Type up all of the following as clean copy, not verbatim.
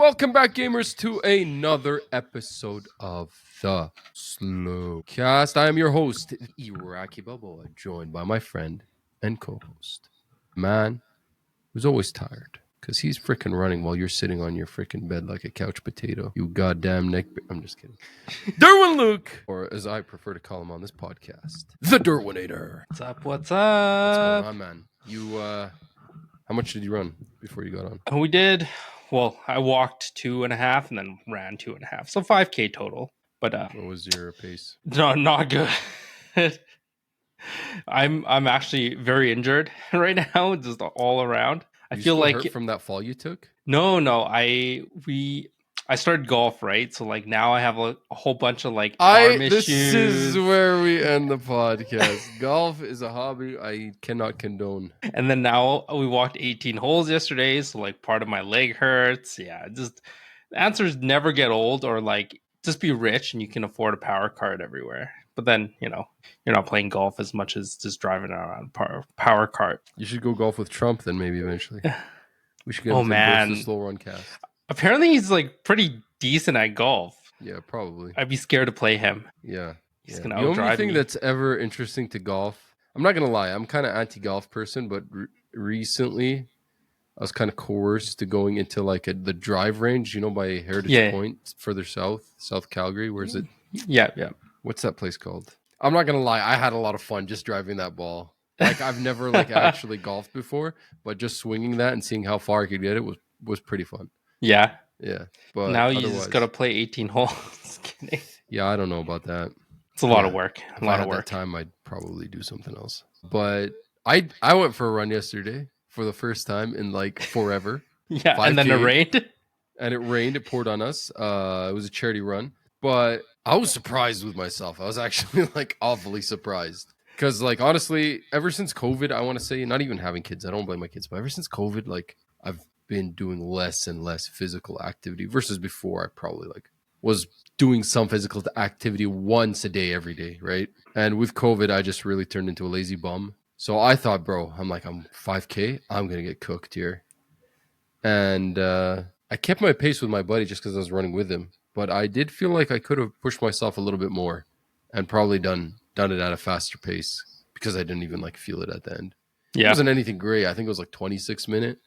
Welcome back, gamers, to another episode of the Slow Cast. I am your host, Iraqi Balboa, joined by my friend and co-host, man who's always tired because he's freaking running while you're sitting on your freaking bed like a couch potato. You goddamn neck. I'm just kidding. Durwin Luke, or as I prefer to call him on this podcast, the Durwinator. What's up? What's What's going up? on, man? You, how much did you run before you got on? We did. Well, I walked 2.5 and then ran 2.5, so 5K total. But What was your pace? not good. I'm actually very injured right now, just all around. I You feel still like hurt from that fall you took? no. I started golf, right? So like now I have a whole bunch of like arm This issues. is where we end the podcast. Golf is a hobby I cannot condone. And then now we walked 18 holes yesterday, so like part of my leg hurts. Yeah, just the answers never get old, or like just be rich and you can afford a power cart everywhere. But then you're not playing golf as much as just driving around power cart. You should go golf with Trump then maybe eventually. We should get him Oh to embrace the man, slow run cast. apparently he's like pretty decent at golf. Yeah, probably. I'd be scared to play him. Yeah. He's Yeah. gonna The only outdrive thing me. that's ever interesting to golf, I'm not going to lie, I'm kind of anti-golf person, but recently I was kind of coerced to going into like the drive range, by Heritage Point, further South Calgary. Where is it? Yeah. What's that place called? I'm not going to lie, I had a lot of fun just driving that ball. Like I've never like actually golfed before, but just swinging that and seeing how far I could get it was pretty fun. Yeah. Yeah. But now you just gotta play 18 holes. Kidding. Yeah, I don't know about that. It's a lot of work. If I had that time, I'd probably do something else. But I went for a run yesterday for the first time in like forever. Yeah, 5K, and then it rained. And it rained. It poured on us. It was a charity run. But I was surprised with myself. I was actually like awfully surprised. Because like honestly, ever since COVID, I want to say, not even having kids, I don't blame my kids, but ever since COVID, like I've been doing less and less physical activity versus before. I probably like was doing some physical activity once a day, every day, right? And with COVID, I just really turned into a lazy bum. So I thought, I'm 5K, I'm going to get cooked here. And I kept my pace with my buddy just because I was running with him. But I did feel like I could have pushed myself a little bit more and probably done it at a faster pace because I didn't even like feel it at the end. Yeah. It wasn't anything great. I think it was like 26 minutes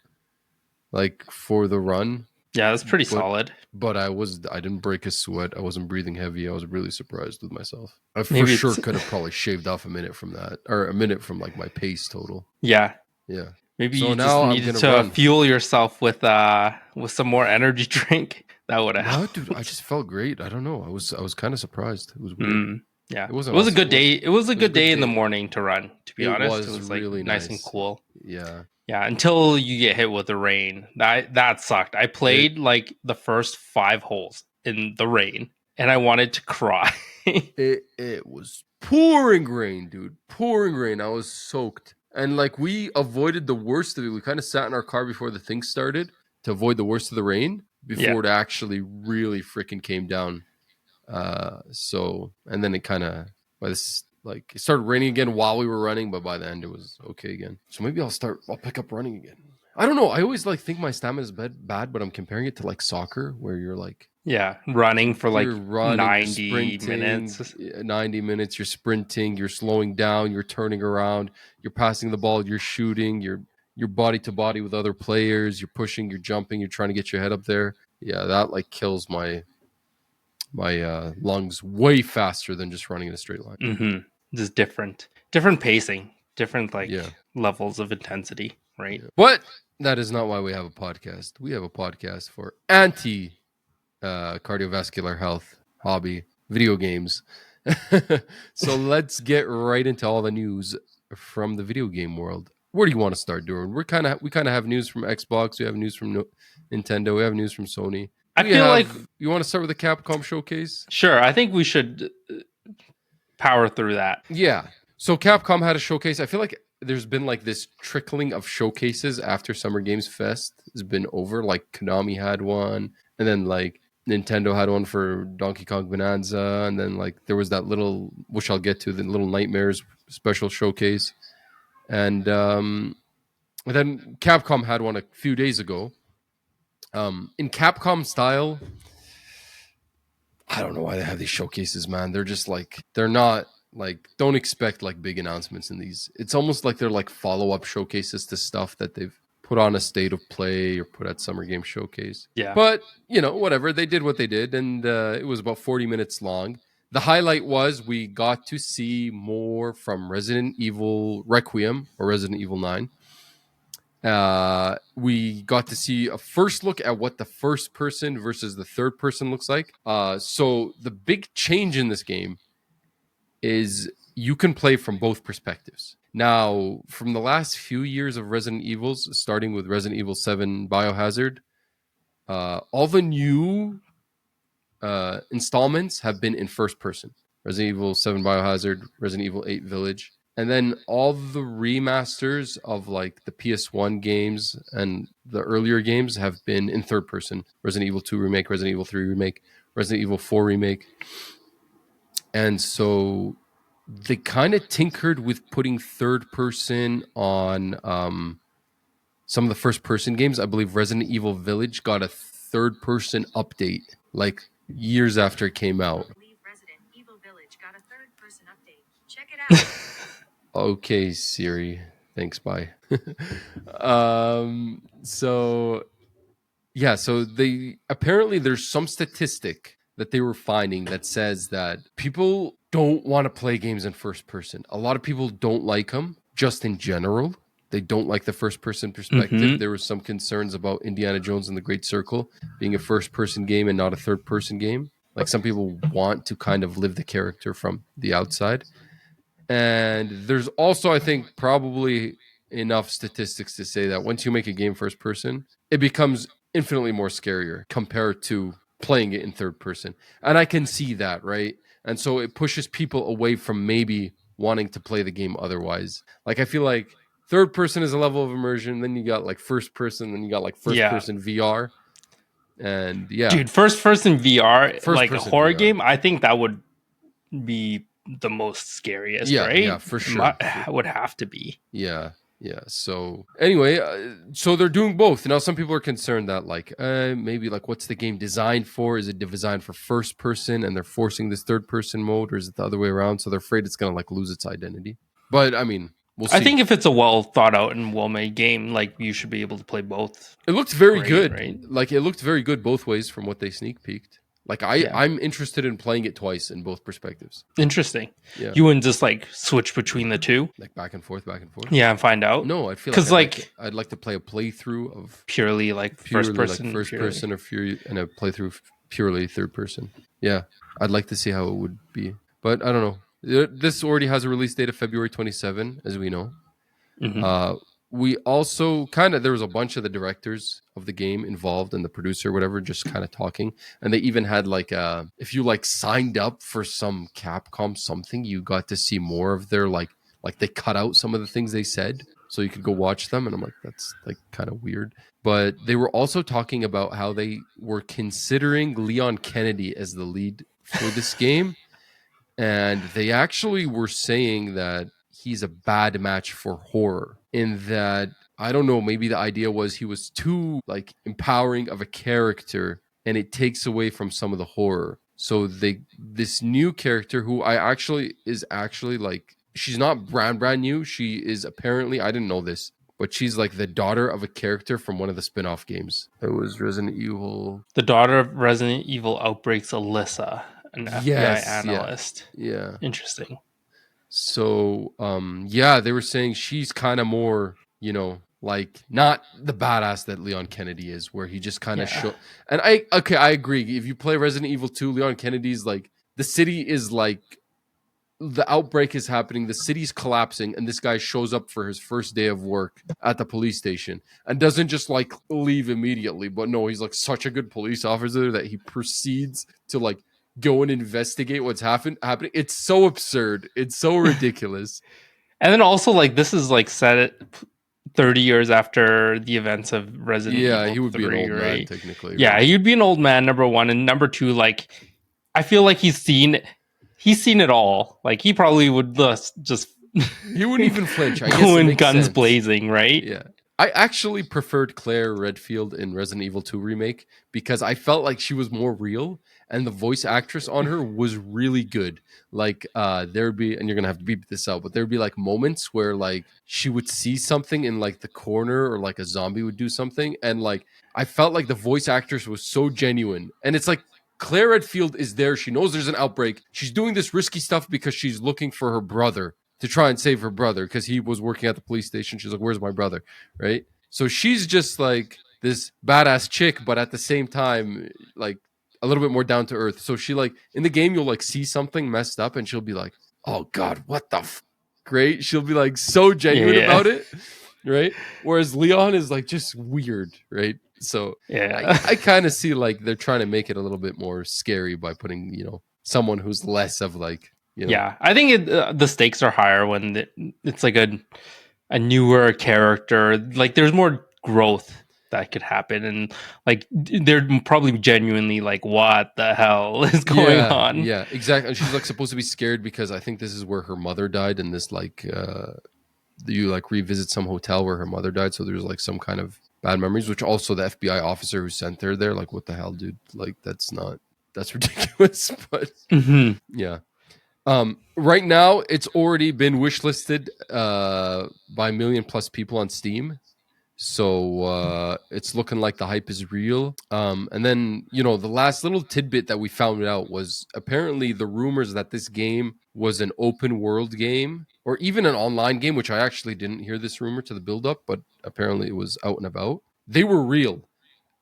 like for the run. Yeah, that's pretty solid. But I didn't break a sweat. I wasn't breathing heavy. I was really surprised with myself. I for sure could have probably shaved off a minute from that, or a minute from like my pace total. Yeah. Yeah. Maybe so you just needed to fuel yourself with some more energy drink. That would have helped. No, dude, I just felt great. I don't know. I was kind of surprised. It was weird. Yeah. It was a good day. It was a good day in the morning to run, to be honest. It was like really nice and cool. Yeah. Yeah, until you get hit with the rain. That sucked. I played like the first 5 holes in the rain and I wanted to cry. It was pouring rain, dude. Pouring rain. I was soaked. And like we avoided the worst of it. We kind of sat in our car before the thing started to avoid the worst of the rain before it actually really freaking came down. And then it kind of it started raining again while we were running, but by the end it was okay again. So maybe I'll pick up running again. I don't know. I always like think my stamina is bad, but I'm comparing it to like soccer where you're like running for like 90 minutes. 90 minutes, you're sprinting, you're slowing down, you're turning around, you're passing the ball, you're shooting, you're body to body with other players, you're pushing, you're jumping, you're trying to get your head up there. Yeah, that like kills my lungs way faster than just running in a straight line. Mm-hmm. Just different pacing, different levels of intensity, right? Yeah. But that is not why we have a podcast. We have a podcast for cardiovascular health hobby, video games. So let's get right into all the news from the video game world. Where do you want to start, Durwin? We kind of have news from Xbox. We have news from Nintendo. We have news from Sony. I feel like you want to start with the Capcom showcase? Sure. I think we should power through that. Yeah. So Capcom had a showcase. I feel like there's been like this trickling of showcases after Summer Games Fest has been over. Like Konami had one, and then like Nintendo had one for Donkey Kong Bonanza, and then like there was that little, which I'll get to, the Little Nightmares special showcase, and then Capcom had one a few days ago. In Capcom style, I don't know why they have these showcases, man. They're just like, they're not like, don't expect like big announcements in these. It's almost like they're like follow-up showcases to stuff that they've put on a State of Play or put at Summer Game Showcase. Yeah. But, you know, whatever. They did what they did, and it was about 40 minutes long. The highlight was we got to see more from Resident Evil Requiem or Resident Evil 9. We got to see a first look at what the first person versus the third person looks like. So the big change in this game is you can play from both perspectives. Now, from the last few years of Resident Evils, starting with Resident Evil 7 Biohazard, all the new installments have been in first person. Resident Evil 7 Biohazard, Resident Evil 8 Village. And then all the remasters of like the PS1 games and the earlier games have been in third person. Resident Evil 2 Remake, Resident Evil 3 Remake, Resident Evil 4 Remake. And so they kind of tinkered with putting third person on some of the first person games. I believe Resident Evil Village got a third person update like years after it came out. Resident Evil Village got a third person update. Check it out. Okay, Siri. Thanks, bye. So yeah, so they apparently there's some statistic that they were finding that says that people don't want to play games in first person. A lot of people don't like them just in general. They don't like the first person perspective. Mhm. There was some concerns about Indiana Jones and the Great Circle being a first person game and not a third person game. Like some people want to kind of live the character from the outside. And there's also, I think, probably enough statistics to say that once you make a game first person, it becomes infinitely more scarier compared to playing it in third person. And I can see that, right? And so it pushes people away from maybe wanting to play the game otherwise. Like I feel like third person is a level of immersion, then you got like first person, then you got like first person VR. And yeah. Dude, first person VR, First like a person horror VR. game, I think that would be the most scariest, right? Yeah, for sure. Would have to be. Yeah. So anyway, so they're doing both. Now some people are concerned that like maybe like what's the game designed for? Is it designed for first person and they're forcing this third person mode, or is it the other way around? So they're afraid it's gonna like lose its identity. But I mean, we'll see. I think if it's a well thought out and well made game, like you should be able to play both. It looked very Great, good. right? Like it looked very good both ways from what they sneak peeked. Like I'm interested in playing it twice in both perspectives. Interesting. Yeah. You wouldn't just like switch between the two? Like back and forth. Yeah, and find out. No, I feel 'Cause, like I'd like to play a playthrough of purely like first person, person, or and a playthrough purely third person. Yeah, I'd like to see how it would be, but I don't know. This already has a release date of February 27, as we know. Mhm. We also there was a bunch of the directors of the game involved and the producer, whatever, just kind of talking. And they even had like if you like signed up for some Capcom something, you got to see more of their like they cut out some of the things they said so you could go watch them. And I'm like, that's like kind of weird. But they were also talking about how they were considering Leon Kennedy as the lead for this game. And they actually were saying that he's a bad match for horror, in that, I don't know, maybe the idea was he was too like empowering of a character and it takes away from some of the horror. So this new character who is actually like, she's not brand new. She is apparently, I didn't know this, but she's like the daughter of a character from one of the spin-off games. It was Resident Evil. The daughter of Resident Evil Outbreak's Alyssa, an Yes, FBI analyst. Yeah. Interesting. So, they were saying she's kind of more, like not the badass that Leon Kennedy is, where he just kind of show. And I agree. If you play Resident Evil 2, Leon Kennedy's like, the city is like, the outbreak is happening, the city's collapsing, and this guy shows up for his first day of work at the police station and doesn't just like leave immediately. But no, he's like such a good police officer that he proceeds to like go and investigate what's happening. It's so absurd. It's so ridiculous. And then also like this is like set at 30 years after the events of Resident Evil. Yeah, he would 3, be an old right? man technically. Yeah, right? he'd be an old man, number one. And number two, like I feel like he's seen it all. Like he probably would just he wouldn't even flinch. I go guess in guns blazing, right? Yeah. I actually preferred Claire Redfield in Resident Evil 2 remake because I felt like she was more real and the voice actress on her was really good. Like there'd be, and you're gonna have to beep this out, but there'd be like moments where like she would see something in like the corner or like a zombie would do something, and like I felt like the voice actress was so genuine. And it's like Claire Redfield is there, she knows there's an outbreak, she's doing this risky stuff because she's looking for her brother to try and save her brother because he was working at the police station. She's like, "Where's my brother?" Right? So she's just like this badass chick, but at the same time, like a little bit more down to earth. So she like in the game, you'll like see something messed up, and she'll be like, "Oh God, what the great?" She'll be like so genuine about it, right? Whereas Leon is like just weird, right? So I kind of see like they're trying to make it a little bit more scary by putting someone who's less of like Yeah, I think the stakes are higher when it's like a newer character. Like there's more growth that could happen, and like they're probably genuinely like, what the hell is going on? Yeah, exactly. And she's like supposed to be scared because I think this is where her mother died, and this like you like revisit some hotel where her mother died, so there's like some kind of bad memories. Which also the FBI officer who sent her there, like, what the hell, dude? Like that's ridiculous. But yeah. Right now, it's already been wishlisted by a million plus people on Steam. So it's looking like the hype is real. And then, the last little tidbit that we found out was apparently the rumors that this game was an open world game or even an online game, which I actually didn't hear this rumor to the build up, but apparently it was out and about. They were real.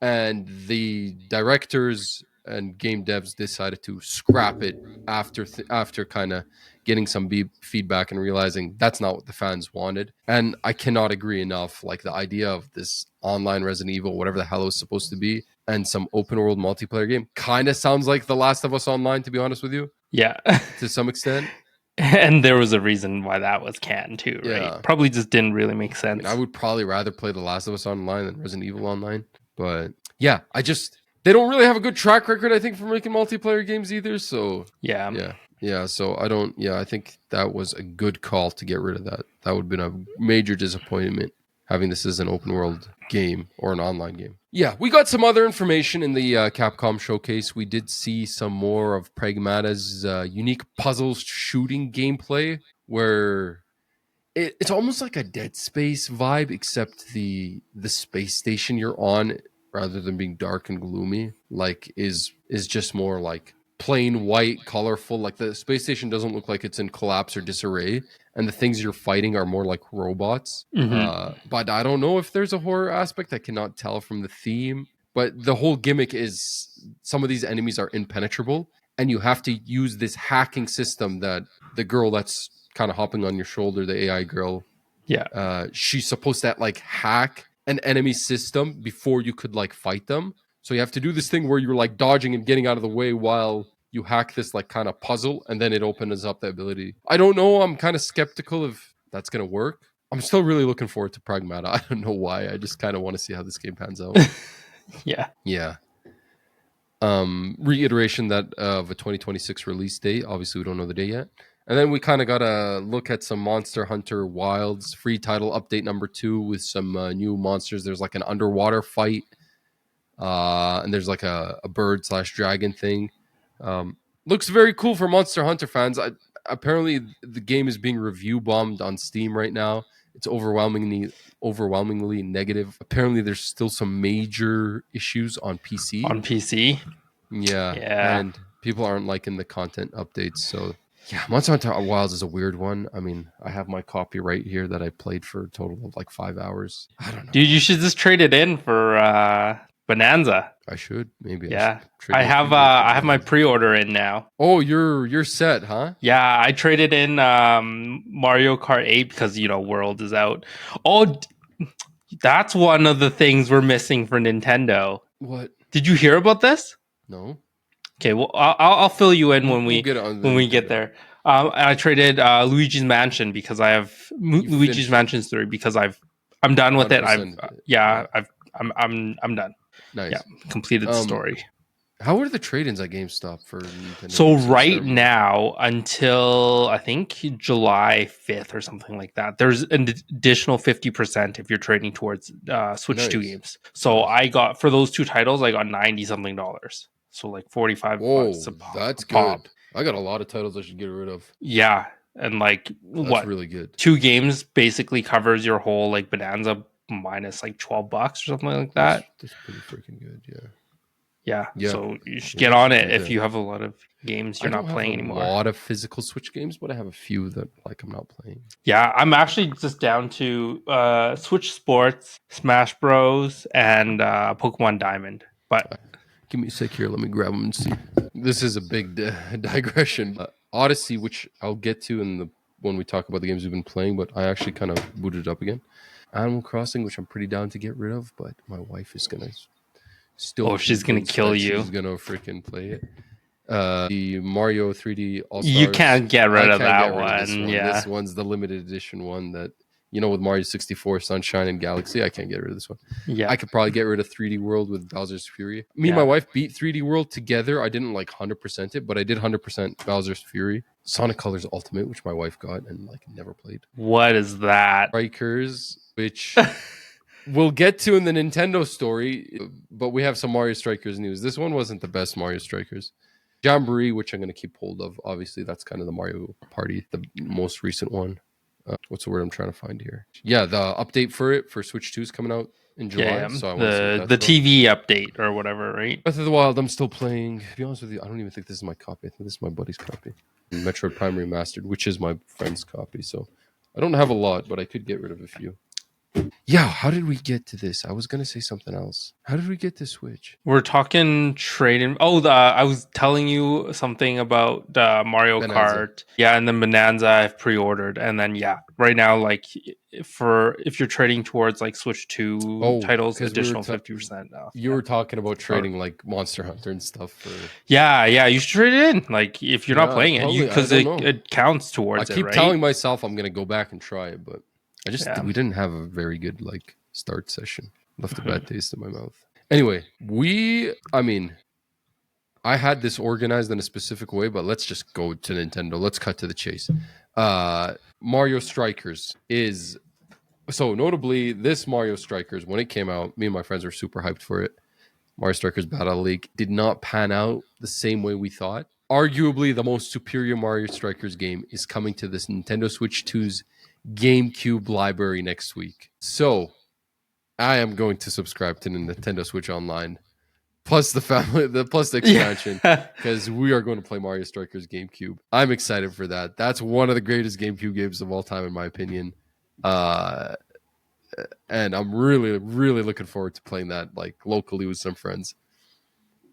And the directors and game devs decided to scrap it after kind of getting some feedback and realizing that's not what the fans wanted. And I cannot agree enough. Like the idea of this online Resident Evil, whatever the hell it was supposed to be, and some open world multiplayer game kind of sounds like The Last of Us Online, to be honest with you. Yeah. To some extent. And there was a reason why that was canned too, right? Yeah. Probably just didn't really make sense. I would probably rather play The Last of Us Online than Resident Evil Online. But yeah, they don't really have a good track record, I think, for making multiplayer games either. So yeah. So I think that was a good call to get rid of that. That would have been a major disappointment having this as an open world game or an online game. Yeah, we got some other information in the Capcom showcase. We did see some more of Pragmata's unique puzzle shooting gameplay where it's almost like a Dead Space vibe, except the space station you're on, rather than being dark and gloomy, like is just more like plain white, colorful. Like the space station doesn't look like it's in collapse or disarray, and the things you're fighting are more like robots. But I don't know if there's a horror aspect. I cannot tell from the theme. But the whole gimmick is some of these enemies are impenetrable, and you have to use this hacking system that the girl that's kind of hopping on your shoulder, the AI girl, she's supposed to like hack an enemy system before you could like fight them. So you have to do this thing where you're like dodging and getting out of the way while you hack this like kind of puzzle, and then it opens up the ability. I don't know. I'm kind of skeptical if that's going to work. I'm still really looking forward to Pragmata. I don't know why. I just kind of want to see how this game pans out. Yeah. Reiteration that of a 2026 release date. Obviously, we don't know the day yet. And then we kind of got to look at some Monster Hunter Wilds free title update number 2 with some new monsters. There's like an underwater fight. And there's like a bird/dragon thing. Looks very cool for Monster Hunter fans. Apparently, the game is being review bombed on Steam right now. It's overwhelmingly negative. Apparently, there's still some major issues on PC. Yeah. And people aren't liking the content updates. So yeah, Monster Hunter Wilds is a weird one. I mean, I have my copy right here that I played for a total of like 5 hours. I don't know. Dude, you should just trade it in for Bonanza. I should maybe. Yeah, I have my pre-order in now. Oh, you're set, huh? Yeah, I traded in Mario Kart 8 because World is out. Oh, that's one of the things we're missing for Nintendo. What? Did you hear about this? No. Okay, well I'll fill you in when we get there. I traded Luigi's Mansion because I have Luigi's Mansion 3 because I'm done with it. I'm done. Nice. Yeah, completed the story. How are the trade-ins at GameStop for Nintendo? So It seems right terrible. now, until I think July 5th or something like that, there's an additional 50% if you're trading towards Switch 2 Nice. games. So Nice. I got, for those two titles, I got 90 something dollars. So like 45 bucks Whoa, a that's pop. good. I got a lot of titles I should get rid of. Yeah. And like That's what? really good. 2 games basically covers your whole like Bonanza minus like 12 bucks or something like that. That's pretty freaking good. Yeah. Yeah. Yeah. So you should Yeah, get I on should it do if that. you have a lot of games you're I don't not have a playing anymore. lot of physical Switch games, but I have a few that like I'm not playing. Yeah, I'm actually just down to Switch Sports, Smash Bros, and Pokemon Diamond. But Give me a sec here. Let me grab them and see. This is a big digression. Odyssey, which I'll get to when we talk about the games we've been playing, but I actually kind of booted it up again. Animal Crossing, which I'm pretty down to get rid of, but my wife is gonna still she's gonna convinced kill that you. she's gonna freaking play it. The Mario 3D All Stars. You can't get rid of that this one. one. Yeah. This one's the limited edition one that with Mario 64, Sunshine, and Galaxy. I can't get rid of this one. Yeah. I could probably get rid of 3D World with Bowser's Fury. Me and my wife beat 3D World together. I didn't like 100% it, but I did 100% Bowser's Fury. Sonic Colors Ultimate, which my wife got and like never played. What is that? Strikers, which we'll get to in the Nintendo story, but we have some Mario Strikers news. This one wasn't the best Mario Strikers. Jamboree, which I'm going to keep hold of. Obviously, that's kind of the Mario Party, the most recent one. What's the word I'm trying to find here? Yeah, the update for it for Switch 2 is coming out in July. Yeah, so I want to see what the that's about. TV update or whatever, right? Breath of the Wild, I'm still playing. To be honest with you, I don't even think this is my copy. I think this is my buddy's copy. Metroid Prime Remastered, which is my friend's copy. So I don't have a lot, but I could get rid of a few. Yeah, how did we get to this? I was gonna say something else. How did we get to Switch? We're talking trading. Oh, I was telling you something about Mario Bonanza. Kart. Yeah, and then Bonanza I've pre-ordered, and then right now, like if you're trading towards like Switch 2 titles, 'cause we were additional 50% off. You were talking about trading like Monster Hunter and stuff for. Yeah, you should trade it in. Like if you're not playing it, because I don't know. it counts towards I it. keep Right? telling myself I'm gonna go back and try it, but we didn't have a very good like start session. Left a bad taste in my mouth. Anyway, I had this organized in a specific way, but let's just go to Nintendo. Let's cut to the chase. Mario Strikers is so notably this Mario Strikers, when it came out, me and my friends were super hyped for it. Mario Strikers Battle League did not pan out the same way we thought. Arguably, the most superior Mario Strikers game is coming to this Nintendo Switch 2's GameCube library next week. So, I am going to subscribe to the Nintendo Switch Online, plus the expansion, because we are going to play Mario Strikers GameCube. I'm excited for that. That's one of the greatest GameCube games of all time, in my opinion. And I'm really, really looking forward to playing that like locally with some friends.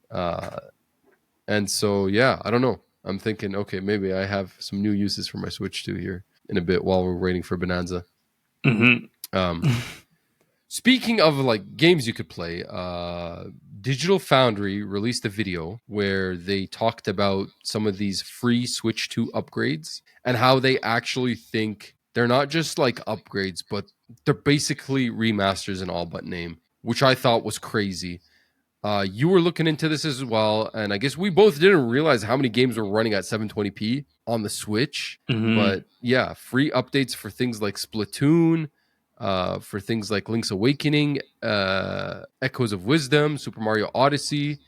And so, yeah, I don't know. I'm thinking, okay, maybe I have some new uses for my Switch 2 here in a bit while we're waiting for Bonanza. Mm-hmm. Speaking of like games you could play, Digital Foundry released a video where they talked about some of these free Switch 2 upgrades and how they actually think they're not just like upgrades, but they're basically remasters in all but name, which I thought was crazy. You were looking into this as well, and I guess we both didn't realize how many games were running at 720p on the Switch. Mm-hmm. But yeah, free updates for things like Splatoon, for things like Link's Awakening, Echoes of Wisdom, Super Mario Odyssey,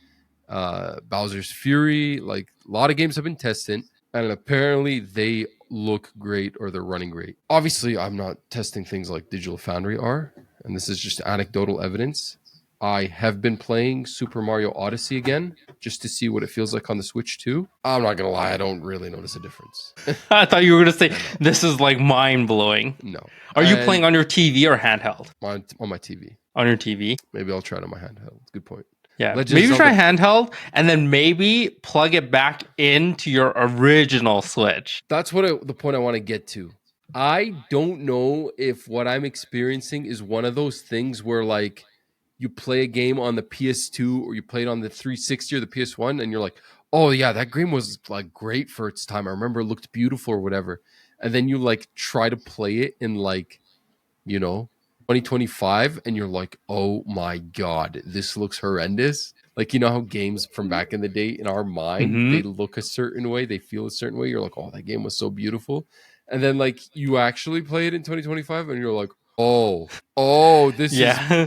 Bowser's Fury. Like a lot of games have been tested, and apparently they look great or they're running great. Obviously, I'm not testing things like Digital Foundry are, and this is just anecdotal evidence. I have been playing Super Mario Odyssey again just to see what it feels like on the Switch 2. I'm not going to lie, I don't really notice a difference. I thought you were going to say, this is like mind-blowing. No. Are you playing on your TV or handheld? On my TV. On your TV? Maybe I'll try it on my handheld. Good point. Yeah, maybe try handheld and then maybe plug it back into your original Switch. That's the point I want to get to. I don't know if what I'm experiencing is one of those things where like you play a game on the PS2 or you play it on the 360 or the PS1 and you're like, oh yeah, that game was like great for its time. I remember it looked beautiful or whatever. And then you like try to play it in like, 2025 and you're like, oh my God, this looks horrendous. Like, you know how games from back in the day in our mind, they look a certain way, they feel a certain way. You're like, oh, that game was so beautiful. And then like you actually play it in 2025 and you're like, oh, this is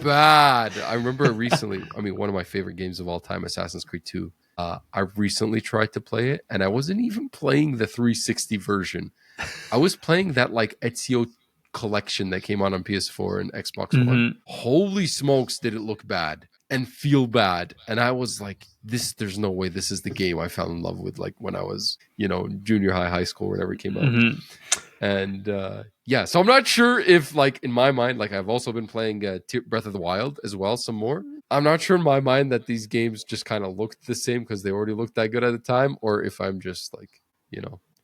bad. I remember recently, I mean, one of my favorite games of all time, Assassin's Creed 2. I recently tried to play it and I wasn't even playing the 360 version. I was playing that like Ezio collection that came out on PS4 and Xbox One. Holy smokes, did it look bad and feel bad. And I was like, there's no way this is the game I fell in love with, like when I was, junior high school, whenever it came out. And so I'm not sure if, like, in my mind, like I've also been playing Breath of the Wild as well, some more. I'm not sure in my mind that these games just kind of looked the same because they already looked that good at the time, or if I'm just like,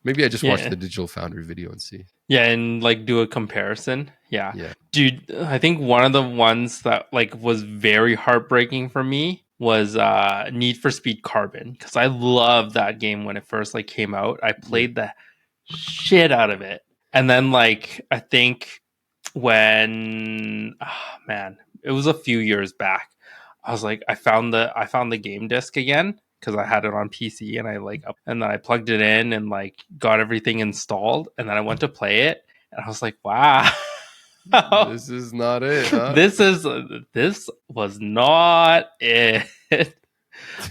maybe I just watched the Digital Foundry video and see. Yeah, and like do a comparison. Yeah. Dude, I think one of the ones that like was very heartbreaking for me was Need for Speed Carbon, because I loved that game when it first like came out. I played the shit out of it. And then like I think when it was a few years back, I was like, I found the game disc again because I had it on PC, and and then I plugged it in and like got everything installed, and then I went to play it and I was like, wow. This is not it, huh? This was not it.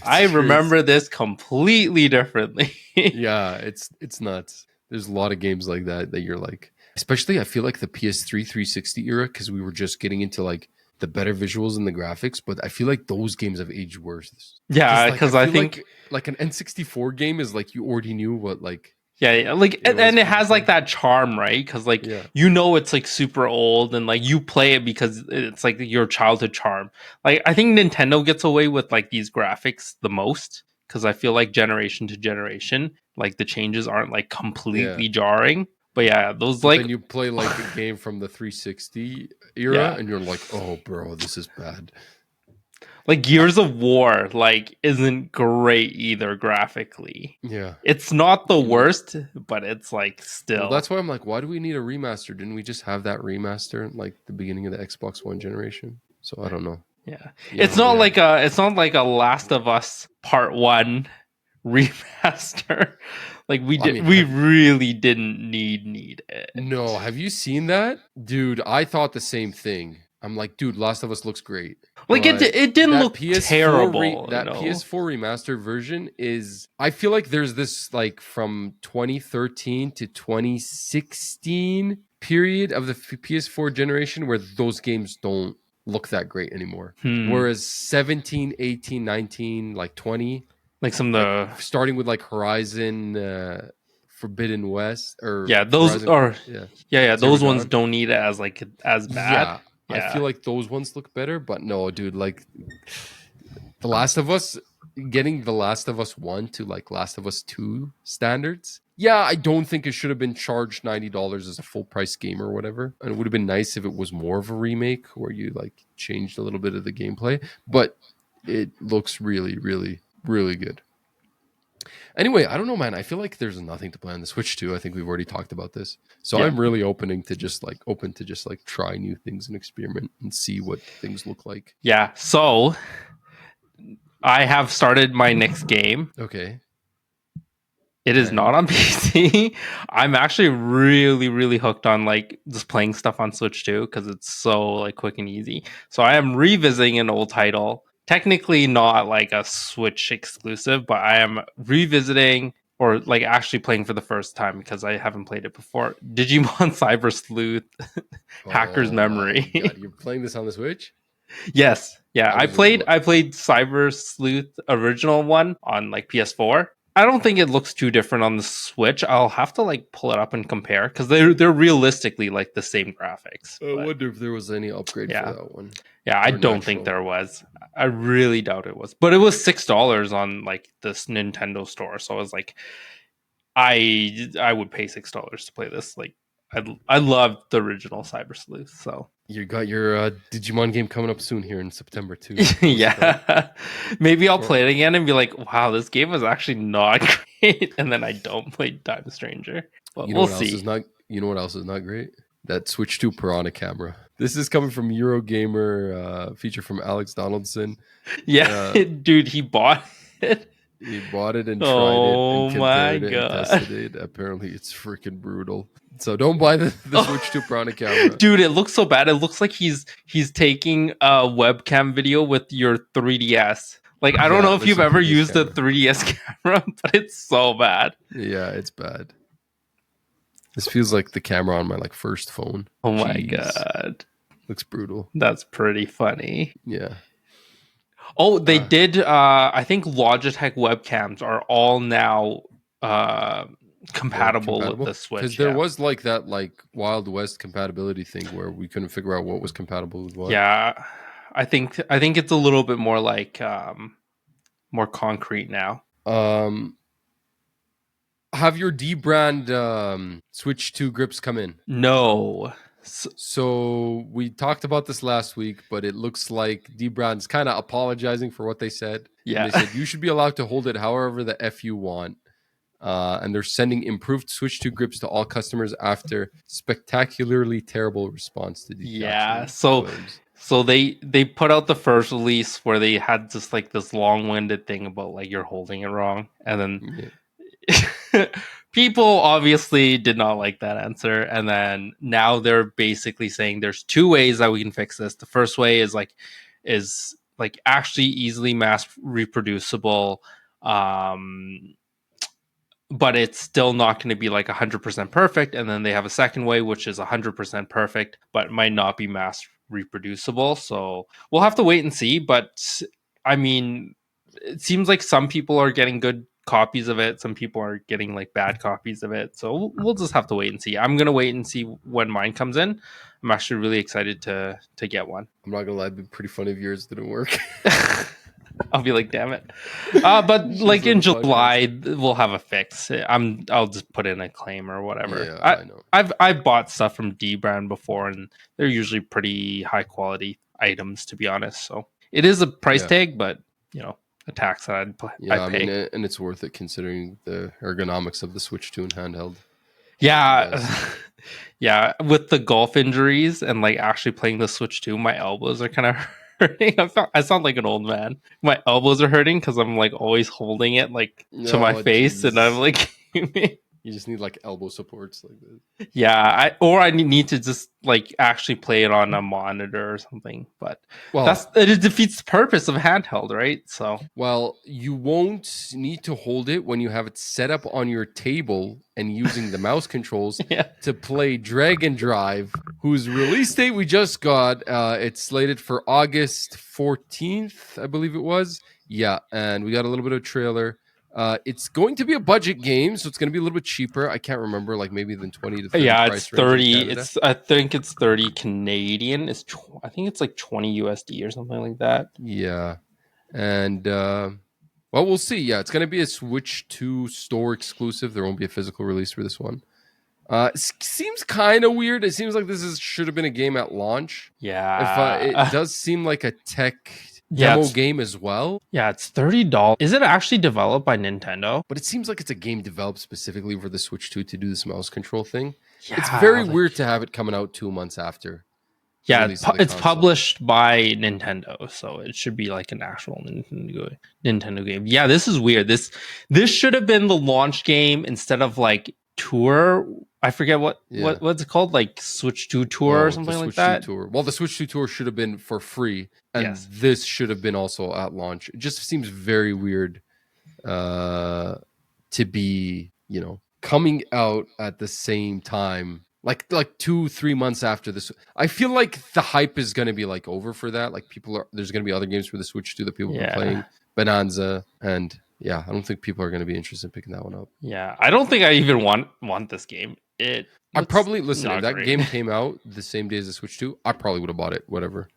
I remember this completely differently. Yeah, it's nuts. There's a lot of games like that you're like, especially I feel like the PS3 360 era, because we were just getting into like the better visuals and the graphics, but I feel like those games have aged worse. Yeah, because I think like an N64 game is like you already knew what like. Yeah, like and it has like that charm, right? Because like it's like super old, and like you play it because it's like your childhood charm. Like I think Nintendo gets away with like these graphics the most, because I feel like generation to generation, like the changes aren't like completely jarring. But yeah, those but like then you play like a game from the 360 era, and you're like, oh, bro, this is bad. Like Gears of War, like isn't great either graphically. Yeah, it's not the worst, but it's like still. Well, that's why I'm like, why do we need a remaster? Didn't we just have that remaster like the beginning of the Xbox One generation? So I don't know. Yeah, it's not like a Last of Us Part 1 remaster. Like we really didn't need it. No, have you seen that? Dude, I thought the same thing. I'm like, dude, Last of Us looks great. Like it didn't look terrible. That PS4 remastered version is, I feel like there's this like from 2013 to 2016 period of the PS4 generation where those games don't look that great anymore. Whereas 17, 18, 19, like 20, like some of the starting with like Horizon Forbidden West, or those Horizon, are those ones don't need it as like as bad. I feel like those ones look better, but no, dude, like The Last of Us, getting The Last of Us 1 to like Last of Us 2 standards. Yeah, I don't think it should have been charged $90 as a full price game or whatever. And it would have been nice if it was more of a remake where you like changed a little bit of the gameplay, but it looks really, really, really good. Anyway, I don't know, man. I feel like there's nothing to play on the Switch too. I think we've already talked about this. So I'm really open to just like try new things and experiment and see what things look like. Yeah. So I have started my next game. Okay. It is not on PC. I'm actually really, really hooked on like just playing stuff on Switch too, because it's so like quick and easy. So I am revisiting an old title. Technically not like a Switch exclusive, but I am revisiting or like actually playing for the first time because I haven't played it before. Digimon Cyber Sleuth Hacker's Memory. God, you're playing this on the Switch? Yes. Yeah. I played Cyber Sleuth original one on like PS4. I don't think it looks too different on the Switch. I'll have to like pull it up and compare because they're realistically like the same graphics. I wonder if there was any upgrade for that one. Yeah, I don't think there was. I really doubt it was. But it was $6 on like this Nintendo store. So I was like, I would pay $6 to play this. Like I loved the original Cyber Sleuth. So you got your Digimon game coming up soon here in September too. Yeah. Maybe I'll play it again and be like, wow, this game was actually not great. And then I don't play Time Stranger. But we'll see. You know what else is not great? That Switch 2 Piranha camera. This is coming from Eurogamer, feature from Alex Donaldson. Yeah, dude, he bought it. He bought it and tried it Oh and my compared it and god. tested it. Apparently, it's freaking brutal. So don't buy the Switch 2 Piranha camera. Dude, it looks so bad. It looks like he's taking a webcam video with your 3DS. Like, I don't know if there's you've some ever previous used a camera. 3DS camera, but it's so bad. Yeah, it's bad. This feels like the camera on my first phone. Oh my Jeez. god. Looks brutal. That's pretty funny. Yeah. Oh, they did. I think Logitech webcams are all now compatible with the Switch. Because there was that Wild West compatibility thing where we couldn't figure out what was compatible with what. Yeah, I think it's a little bit more more concrete now. Have your D brand Switch 2 grips come in? No. So we talked about this last week, but it looks like D brand's kind of apologizing for what they said. Yeah. And they said you should be allowed to hold it however the F you want. And they're sending improved Switch 2 grips to all customers after spectacularly terrible response to these claims. So they put out the first release where they had just this long-winded thing about you're holding it wrong, and then people obviously did not like that answer, and then now they're basically saying there's two ways that we can fix this. The first way is actually easily mass reproducible, but it's still not going to be 100% perfect. And then they have a second way, which is 100% perfect, but might not be mass reproducible. So we'll have to wait and see. But I mean, it seems like some people are getting good copies of it. Some people are getting bad copies of it. So we'll just have to wait and see. I'm going to wait and see when mine comes in. I'm actually really excited to get one. I'm not going to lie. It'd be pretty funny if yours didn't work. I'll be like, damn it. But in July, we'll have a fix. I'll just put in a claim or whatever. Yeah, I know. I've bought stuff from D brand before, and they're usually pretty high quality items, to be honest. So it is a price tag, but a tax that I'd pay. I mean, and it's worth it considering the ergonomics of the Switch 2 and handheld. Yeah. Yeah. With the golf injuries and actually playing the Switch 2, my elbows are kind of hurting. I sound like an old man. My elbows are hurting because I'm always holding it to my face, and I'm you just need elbow supports like this. Yeah, I need to just actually play it on a monitor or something. But it defeats the purpose of handheld, right? So you won't need to hold it when you have it set up on your table and using the mouse controls to play Dragon Drive, whose release date we just got. It's slated for August 14th, I believe it was. Yeah, and we got a little bit of a trailer. It's going to be a budget game, so it's going to be a little bit cheaper. I can't remember, maybe than 20 to 30. Yeah, it's 30. I think it's 30 Canadian. I think it's 20 USD or something like that. Yeah, and we'll see. Yeah, it's going to be a Switch 2 store exclusive. There won't be a physical release for this one. It seems kind of weird. It seems like this should have been a game at launch. Yeah, it does seem like a tech demo game as well. Yeah, it's $30. Is it actually developed by Nintendo? But it seems like it's a game developed specifically for the Switch 2 to do this mouse control thing. Yeah, it's very weird to have it coming out 2 months after. Yeah, it's published by Nintendo, so it should be an actual Nintendo game. Yeah, this is weird. This should have been the launch game instead of Tour. I forget what's it called, Switch 2 Tour or something like that. Tour. Well, the Switch 2 Tour should have been for free, and this should have been also at launch. It just seems very weird to be, coming out at the same time, like 2-3 months after this. I feel like the hype is going to be over for that. There's going to be other games for the Switch 2 that people are playing, Bonanza, and I don't think people are going to be interested in picking that one up. Yeah, I don't think I even want this game. I probably listen. If that game came out the same day as the Switch 2, I probably would have bought it. Whatever,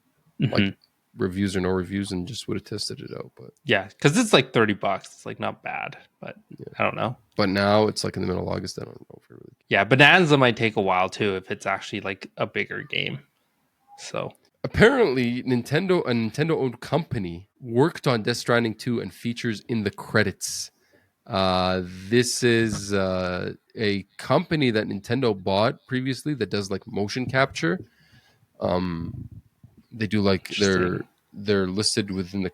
reviews or no reviews, and just would have tested it out. But because it's $30. It's not bad, but I don't know. But now it's in the middle of August. I don't know if it really. Yeah, Bonanza might take a while too if it's actually a bigger game. So apparently, a Nintendo-owned company worked on Death Stranding 2 and features in the credits. This is a company that Nintendo bought previously that does like motion capture. They do like Interesting. they're listed within the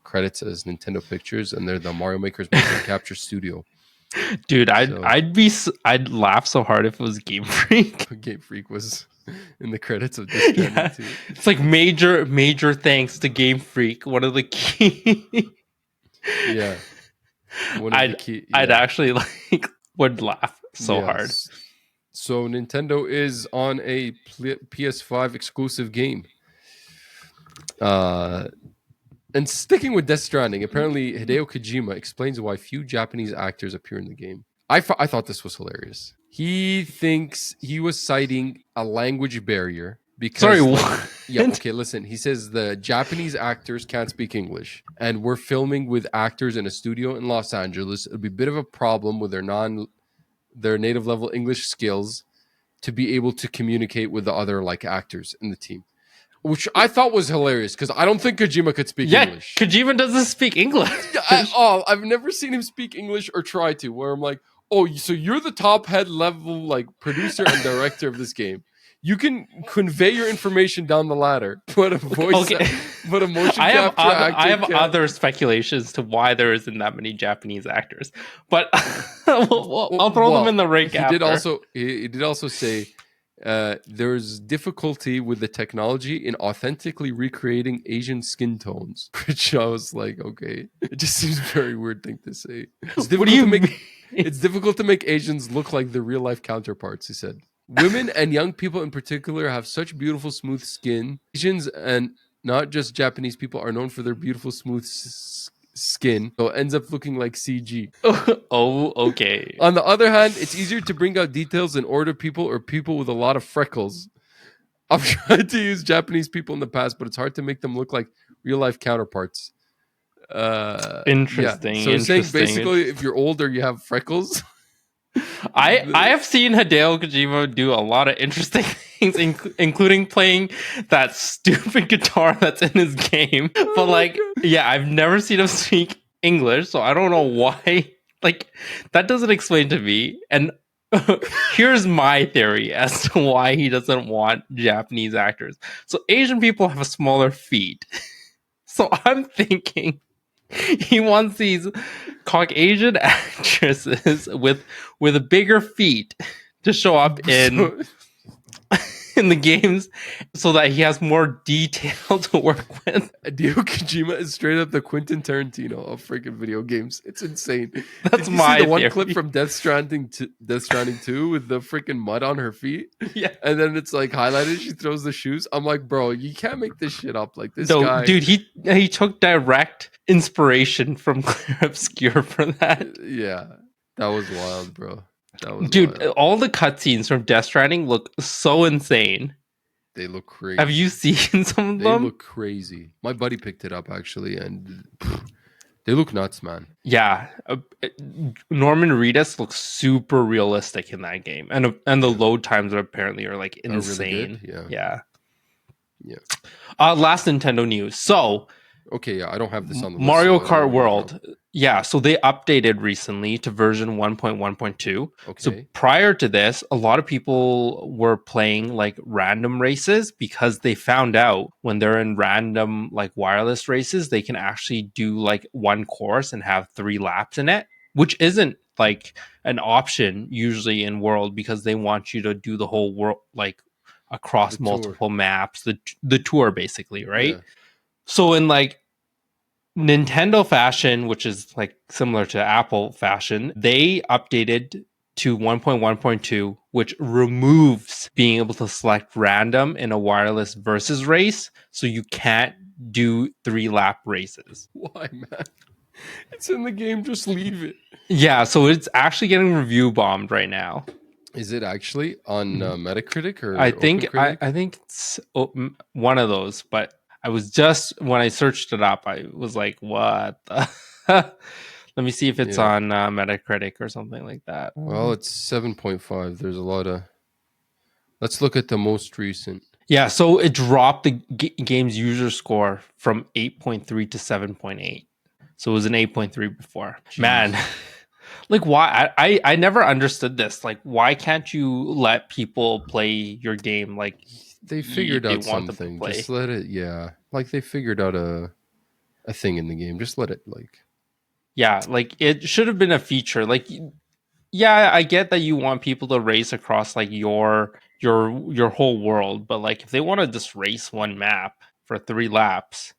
credits as Nintendo Pictures, and they're the Mario Maker's motion capture studio. Dude, So- I'd laugh so hard if it was Game Freak. Game Freak was in the credits of Death Stranding Yeah, too. it's like major thanks to Game Freak. One of the key. Yeah, one of the key. I'd yeah. actually like would laugh so hard. Yes. So Nintendo is on a PS5 exclusive game. And sticking with Death Stranding, apparently Hideo Kojima explains why few Japanese actors appear in the game. I thought this was hilarious. He thinks he was citing a language barrier because Sorry, like, what? yeah, okay, listen. He says the Japanese actors can't speak English, and we're filming with actors in a studio in Los Angeles. It'll be a bit of a problem with their native level English skills to be able to communicate with the other like actors in the team, which I thought was hilarious because I don't think Kojima could speak Yeah, English. Kojima doesn't speak English. I've never seen him speak English or try to. Where I'm like, oh, so you're the top head level like producer and director of this game. You can convey your information down the ladder, but a voice, Okay. but a motion I have capture actor. I have can't. other speculations to why there isn't that many Japanese actors, but I'll throw them in the ring. He did also say there's difficulty with the technology in authentically recreating Asian skin tones, which I was like, okay, it just seems a very weird thing to say. It's difficult What do you to make. mean? It's difficult to make Asians look like their real life counterparts. He said, women and young people in particular have such beautiful, smooth skin. Asians and not just Japanese people are known for their beautiful, smooth skin, so it ends up looking like CG. Oh, okay. On the other hand, it's easier to bring out details in older people or people with a lot of freckles. I've tried to use Japanese people in the past, but it's hard to make them look like real life counterparts. Interesting. Yeah. So it's saying Interesting. basically, if you're older, you have freckles. I have seen Hideo Kojima do a lot of interesting things, including playing that stupid guitar that's in his game. But like, yeah, I've never seen him speak English, so I don't know why. Like, that doesn't explain to me. And here's my theory as to why he doesn't want Japanese actors. So Asian people have smaller feet. So I'm thinking he wants these Caucasian actresses with bigger feet to show up in in the games so that he has more detail to work with. Hideo Kojima is straight up the Quentin Tarantino of freaking video games. It's insane. That's Did you my see the one theory. clip from Death Stranding 2 with the freaking mud on her feet? Yeah. And then it's like highlighted. She throws the shoes. I'm like, bro, you can't make this shit up. Like this No, guy, dude, he took direct inspiration from Clear Obscure for that. Yeah, that was wild, bro. That was Dude, wild. all the cutscenes from Death Stranding look so insane. They look crazy. Have you seen some of They them? look crazy. My buddy picked it up actually, and they look nuts, man. Yeah, Norman Reedus looks super realistic in that game, and the load times apparently are like Are really insane. good? Yeah. Yeah. Last Nintendo news. So Okay, yeah, I don't have this on the list, Mario so I don't know Kart what World. Yeah, so they updated recently to version 1.1.2. Okay. So prior to this, a lot of people were playing like random races because they found out when they're in random like wireless races, they can actually do like one course and have 3 laps in it, which isn't like an option usually in World because they want you to do the whole world like across The tour. multiple maps, the tour basically, right? Yeah. So in like Nintendo fashion, which is like similar to Apple fashion, they updated to 1.1.2, which removes being able to select random in a wireless versus race. So you can't do 3 lap races. Why, man? It's in the game. Just leave it. Yeah, so it's actually getting review bombed right now. Is it actually on Metacritic or I think OpenCritic? I think it's one of those, but I was just when I searched it up, I was like, "What?" Let me see if it's Yeah. on Metacritic or something like that. Well, it's 7.5. There's a lot of. Let's look at the most recent. Yeah, so it dropped the game's user score from 8.3 to 7.8. So it was an 8.3 before. Jeez. Man, like why? I never understood this. Like, why can't you let people play your game like They figured they out want them to something. play? Just let it. Yeah, like they figured out a thing in the game. Just let it. Like Yeah, like it should have been a feature. Like, yeah, I get that you want people to race across like your whole world, but like if they want to just race one map for 3 laps,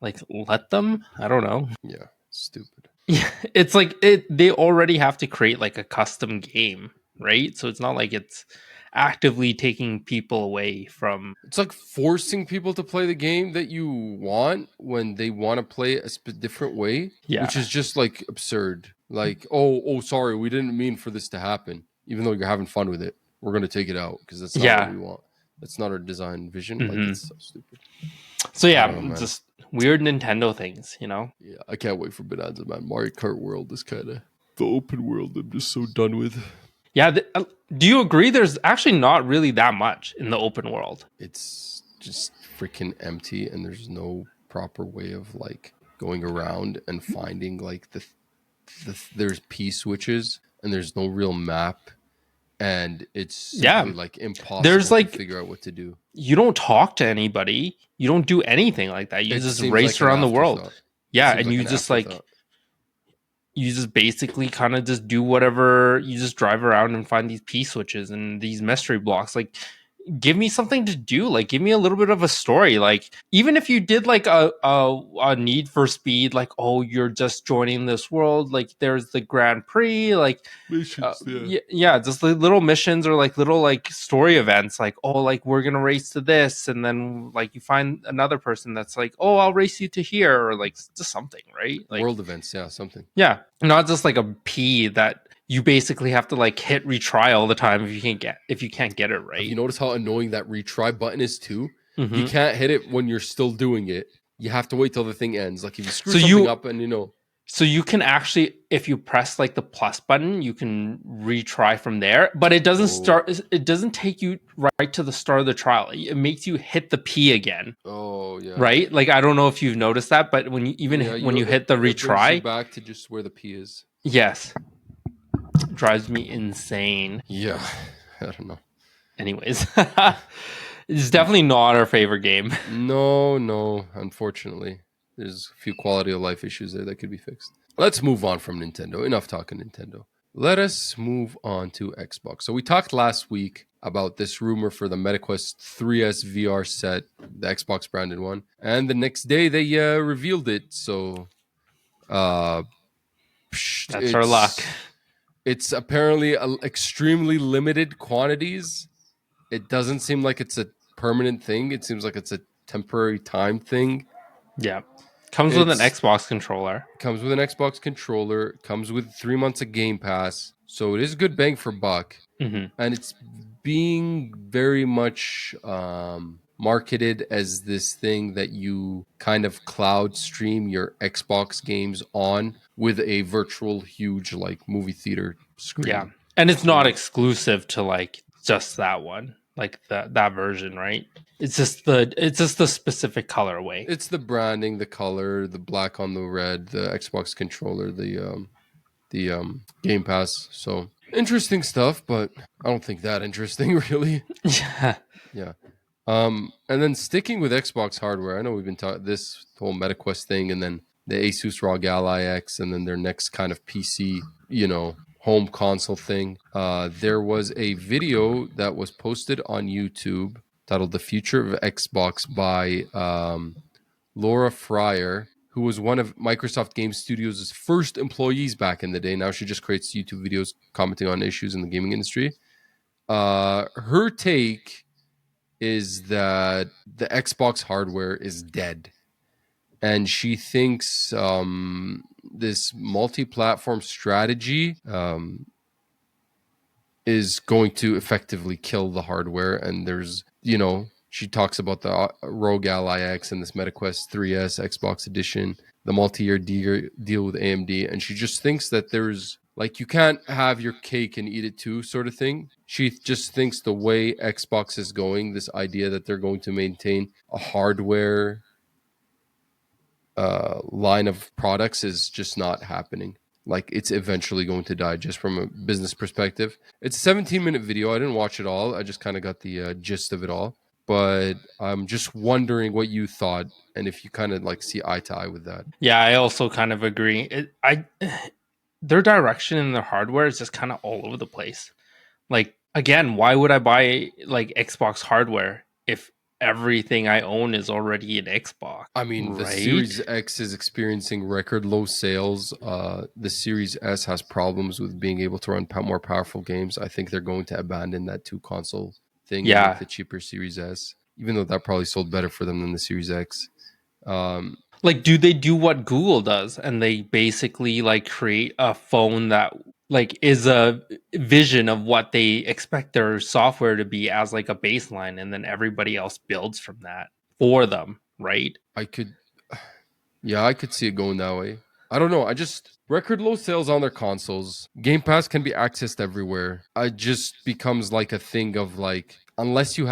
like let them. I don't know. yeah, stupid. Yeah, it's like they already have to create like a custom game, right? So it's not like it's actively taking people away from. It's like forcing people to play the game that you want when they want to play it a different way, Yeah. which is just like absurd. Like, sorry, we didn't mean for this to happen. Even though you're having fun with it, we're gonna take it out because that's not what Yeah. we want. That's not our design vision. Like, Mhm. it's so stupid. So I yeah, don't know, man. just weird Nintendo things, you know? Yeah, I can't wait for Bonanza, man. Mario Kart World is kind of the open world I'm just so done with. Yeah, do you agree there's actually not really that much in the open world? It's just freaking empty, and there's no proper way of like going around and finding like there's P switches, and there's no real map, and it's simply Yeah. like impossible There's like to figure out what to do. you don't talk to anybody. You don't do anything like that. You It just seems race like an around the world. afterthought. It Yeah, seems and like you an just like afterthought. you just basically kind of just do whatever. You just drive around and find these P switches and these mystery blocks. Like, give me something to do. Like, give me a little bit of a story. Like, even if you did like a Need for Speed, like, oh, you're just joining this world. Like, there's the Grand Prix. Like, Missions, yeah, just like little missions or like little like story events. Like, oh, like we're gonna race to this, and then like you find another person that's like, oh, I'll race you to here, or like just something, right? Like, world events, yeah, something. yeah, not just like a P that you basically have to like hit retry all the time if you can't get it Have right. you noticed how annoying that retry button is too? You Mhm. can't hit it when you're still doing it. You have to wait till the thing ends. Like if you screw So something you up, and so you can actually, if you press like the plus button, you can retry from there. But it doesn't start. It doesn't take you right to the start of the trial. It makes you hit the P again. Oh yeah, Right? Like I don't know if you've noticed that, but when you when you hit the it brings you retry, back to just where the P is. yes, it drives me insane. Yeah, I don't know. Anyways, it's definitely not our favorite game. No, unfortunately. There's a few quality of life issues there that could be fixed. Let's move on from Nintendo. Enough talking Nintendo. Let us move on to Xbox. So we talked last week about this rumor for the MetaQuest 3S VR set, the Xbox branded one. And the next day they revealed it. So That's our luck. It's apparently extremely limited quantities. It doesn't seem like it's a permanent thing. It seems like it's a temporary time thing. Yeah. Comes with an Xbox controller. Comes with an Xbox controller. Comes with 3 months of Game Pass. So it is good bang for buck. Mm-hmm. And it's being very much marketed as this thing that you kind of cloud stream your Xbox games on with a virtual huge like movie theater screen. Yeah. And it's not exclusive to like just that one, like that version, right? It's just the specific colorway. It's the branding, the color, the black on the red, the Xbox controller, the Game Pass. So interesting stuff, but I don't think that interesting really. Yeah. Yeah. And then sticking with Xbox hardware, I know we've been talking this whole MetaQuest thing, and then the Asus ROG Ally X, and then their next kind of PC, home console thing. There was a video that was posted on YouTube titled "The Future of Xbox" by Laura Fryer, who was one of Microsoft Game Studios' first employees back in the day. Now she just creates YouTube videos commenting on issues in the gaming industry. Her take is that the Xbox hardware is dead. And she thinks this multi-platform strategy is going to effectively kill the hardware. And there's, she talks about the ROG Ally X and this MetaQuest 3S Xbox Edition, the multi-year deal with AMD. And she just thinks that there's, like, you can't have your cake and eat it too sort of thing. She just thinks the way Xbox is going, this idea that they're going to maintain a hardware line of products is just not happening. Like it's eventually going to die just from a business perspective. It's a 17-minute video. I didn't watch it all. I just kind of got the gist of it all. But I'm just wondering what you thought and if you kind of like see eye to eye with that. Yeah, I also kind of agree. Their direction and their hardware is just kind of all over the place. Like again, why would I buy like Xbox hardware if everything I own is already an Xbox? I mean, the right? Series X is experiencing record low sales. The Series S has problems with being able to run more powerful games. I think they're going to abandon that two console thing and Yeah. make the cheaper Series S, even though that probably sold better for them than the Series X. Like, do they do what Google does and they basically like create a phone that like is a vision of what they expect their software to be as like a baseline, and then everybody else builds from that for them, right? I could see it going that way. I don't know. I just record low sales on their consoles. Game Pass can be accessed everywhere. It just becomes like a thing of like unless you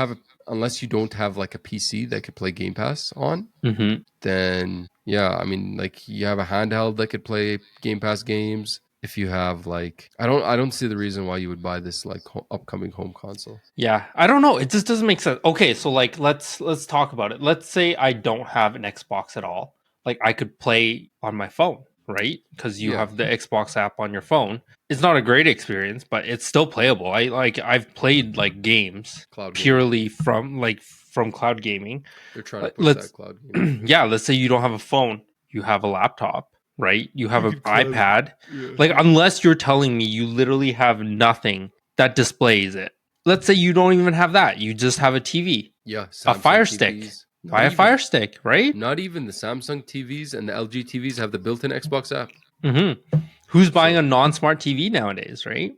don't have like a PC that could play Game Pass on, Mm-hmm. then yeah, I mean like you have a handheld that could play Game Pass games. If you have like I don't see the reason why you would buy this like upcoming home console. Yeah, I don't know. It just doesn't make sense. Okay, so like let's talk about it. Let's say I don't have an Xbox at all. Like I could play on my phone, right? Because you Yeah. have the Xbox app on your phone. It's not a great experience, but it's still playable. I've played like games Cloud gaming. purely from cloud gaming. They're trying to push that cloud gaming. Yeah, let's say you don't have a phone, you have a laptop, right? You have You an could cloud- iPad. Yeah. Like unless you're telling me you literally have nothing that displays it. Let's say you don't even have that. You just have a TV, Yeah, a Samsung Fire TVs. Stick. Not Buy a even. Fire Stick, right? Not even the Samsung TVs and the LG TVs have the built-in Xbox app. Mm-hmm. Who's buying So- a non-smart TV nowadays, right?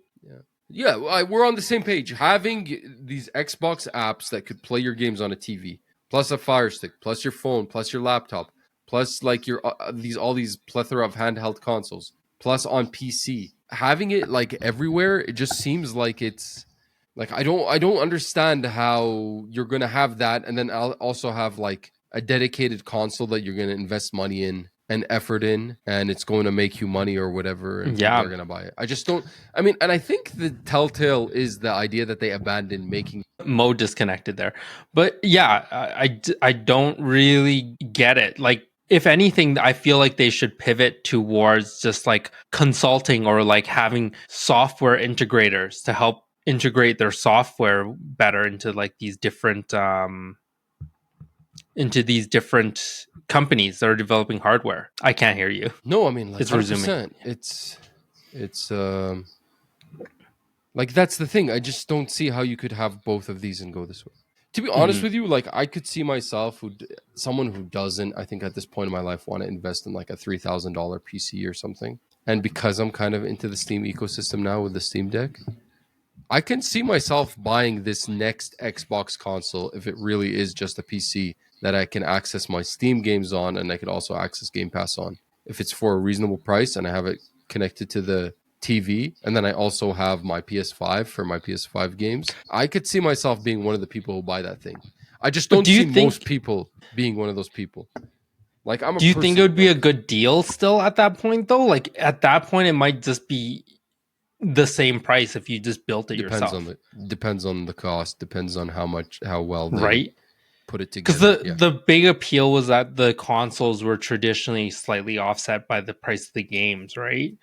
Yeah, we're on the same page. Having these Xbox apps that could play your games on a TV, plus a Fire Stick, plus your phone, plus your laptop, plus like your all these plethora of handheld consoles, plus on PC. Having it like everywhere, it just seems like it's like I don't understand how you're gonna have that, and then I'll also have like a dedicated console that you're gonna invest money in and effort in, and it's going to make you money or whatever, and Yeah. people are gonna buy it. I just don't. I mean, and I think the telltale is the idea that they abandoned making. Mo disconnected there. But yeah, I don't really get it. Like, if anything, I feel like they should pivot towards just like consulting or like having software integrators to help integrate their software better into like these different companies that are developing hardware. I can't hear you. No, I mean, like, It's resuming. 100%. It's like that's the thing. I just don't see how you could have both of these and go this way. To be honest Mhm. with you, like I could see myself someone who doesn't, I think at this point in my life, want to invest in like a $3,000 PC or something. And because I'm kind of into the Steam ecosystem now with the Steam Deck, I can see myself buying this next Xbox console if it really is just a PC that I can access my Steam games on, and I could also access Game Pass on. If it's for a reasonable price and I have it connected to the TV, and then I also have my PS5 for my PS5 games, I could see myself being one of the people who buy that thing. I just But don't do you see think- most people being one of those people. Like I'm a Do you think person, it would be a like- good deal still at that point though? Like at that point it might just be the same price if you just built it depends yourself. depends on the cost, depends on how well they Right? put it Because together. the big appeal was that the consoles were traditionally slightly offset by the price of the games, right?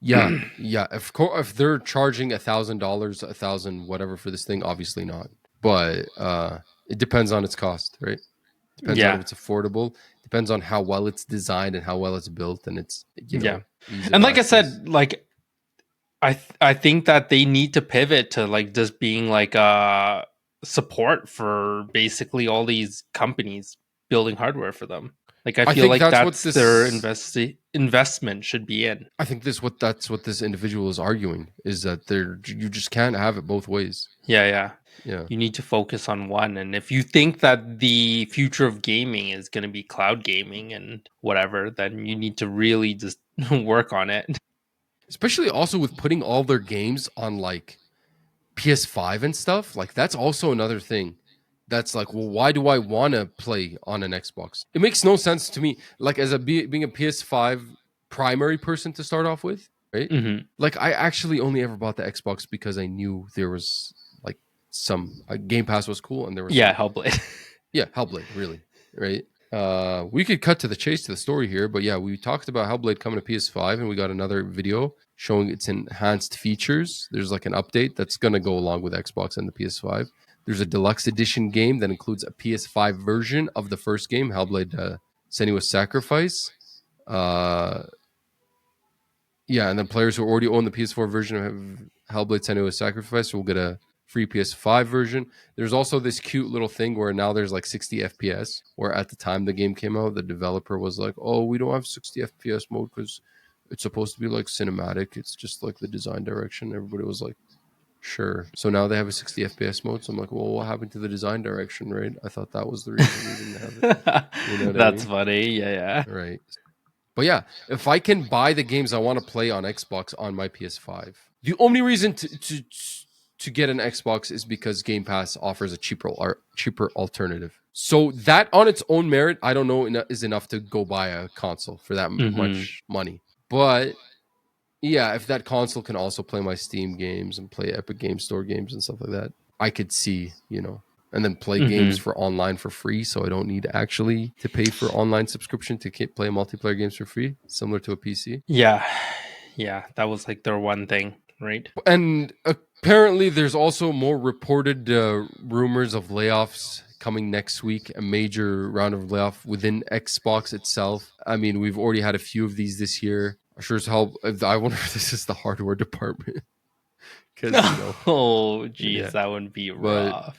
Yeah, yeah. If they're charging $1,000, 1,000 whatever for this thing, obviously not. But it depends on its cost, right? Depends on if it's affordable. Depends on how well it's designed and how well it's built, and it's ease of And like access. I said, like I think that they need to pivot to like just being like support for basically all these companies building hardware for them. Like I feel think like that's what that's this- their investment should be in. I think that's what this individual is arguing is that you just can't have it both ways. Yeah. Yeah. You need to focus on one. And if you think that the future of gaming is going to be cloud gaming and whatever, then you need to really just work on it. Especially also with putting all their games on like PS5 and stuff. Like that's also another thing that's like, well, why do I want to play on an Xbox? It makes no sense to me. Like as being a PS5 primary person to start off with, right? Mm-hmm. Like I actually only ever bought the Xbox because I knew there was like some Game Pass was cool, and there was Yeah, Hellblade. yeah, Hellblade, really, right? We could cut to the chase to the story here, but yeah, we talked about Hellblade coming to PS5, and we got another video showing its enhanced features. There's like an update that's going to go along with Xbox and the PS5. There's a deluxe edition game that includes a PS5 version of the first game, Hellblade Senua's Sacrifice. Yeah, and then players who already own the PS4 version of Hellblade Senua's Sacrifice will get a free PS5 version. There's also this cute little thing where now there's like 60 FPS, where at the time the game came out, the developer was like, oh, we don't have 60 FPS mode because it's supposed to be like cinematic. It's just like the design direction. Everybody was like, sure. So now they have a 60 FPS mode. So I'm like, well, what happened to the design direction, right? I thought that was the reason we didn't have it. You know what That's I mean? funny. Yeah. Right. But yeah, if I can buy the games I want to play on Xbox on my PS5, the only reason to get an Xbox is because Game Pass offers a cheaper alternative. So that on its own merit, I don't know is enough to go buy a console for that much money. But yeah, if that console can also play my Steam games and play Epic Game Store games and stuff like that, I could see, and then play games for online for free, so I don't need actually to pay for online subscription to play multiplayer games for free, similar to a PC. Yeah, that was like their one thing, right? And apparently there's also more reported rumors of layoffs coming next week, a major round of layoff within Xbox itself. I mean, we've already had a few of these this year. Sure as hell, I wonder if this is the hardware department. Oh, geez, that would be rough.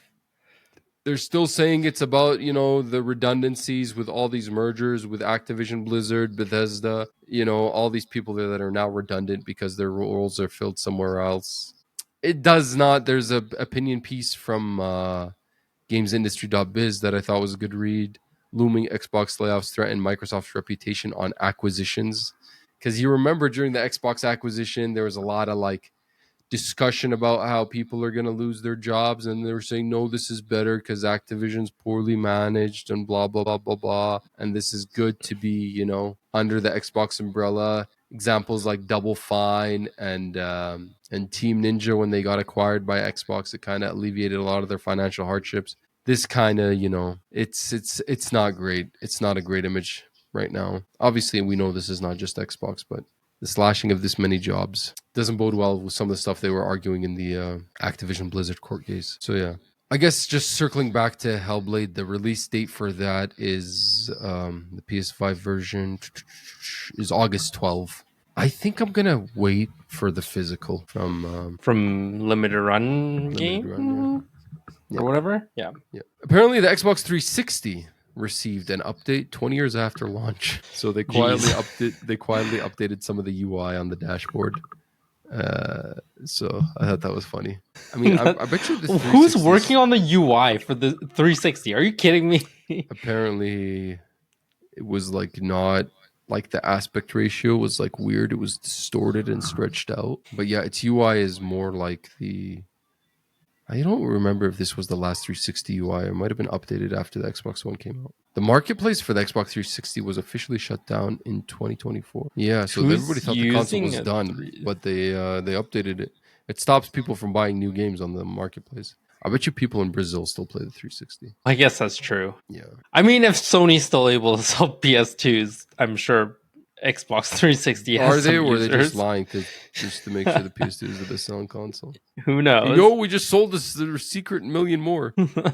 They're still saying it's about, the redundancies with all these mergers with Activision, Blizzard, Bethesda, all these people there that are now redundant because their roles are filled somewhere else. It does not. There's an opinion piece from gamesindustry.biz that I thought was a good read. Looming Xbox layoffs threaten Microsoft's reputation on acquisitions. Because you remember during the Xbox acquisition, there was a lot of discussion about how people are going to lose their jobs, and they were saying, no, this is better because Activision's poorly managed and blah, blah, blah, blah, blah. And this is good to be, under the Xbox umbrella. Examples like Double Fine and Team Ninja, when they got acquired by Xbox, it kind of alleviated a lot of their financial hardships. This kind of, it's not great. It's not a great image right now. Obviously, we know this is not just Xbox, but the slashing of this many jobs doesn't bode well with some of the stuff they were arguing in the Activision Blizzard court case. So yeah, I guess just circling back to Hellblade, the release date for that is the PS5 version is August 12th. I think I'm gonna wait for the physical from Limited Run game or whatever. Yeah. Apparently, the Xbox 360 received an update 20 years after launch, so they quietly updated some of the UI on the dashboard. So I thought that was funny. I mean, I bet you who's working on the UI for the 360? Are you kidding me? Apparently, it was not the aspect ratio was weird. It was distorted and stretched out. But yeah, its UI is more like the. I don't remember if this was the last 360 UI. It might have been updated after the Xbox One came out. The marketplace for the Xbox 360 was officially shut down in 2024. Yeah, so everybody thought the console was done, but they updated it. It stops people from buying new games on the marketplace. I bet you people in Brazil still play the 360. I guess that's true. Yeah. I mean, if Sony's still able to sell PS2s, I'm sure Xbox 360 has Are they, some or are users. they just lying just to make sure the PS2 is the best-selling console? Who knows? We just sold this secret million more.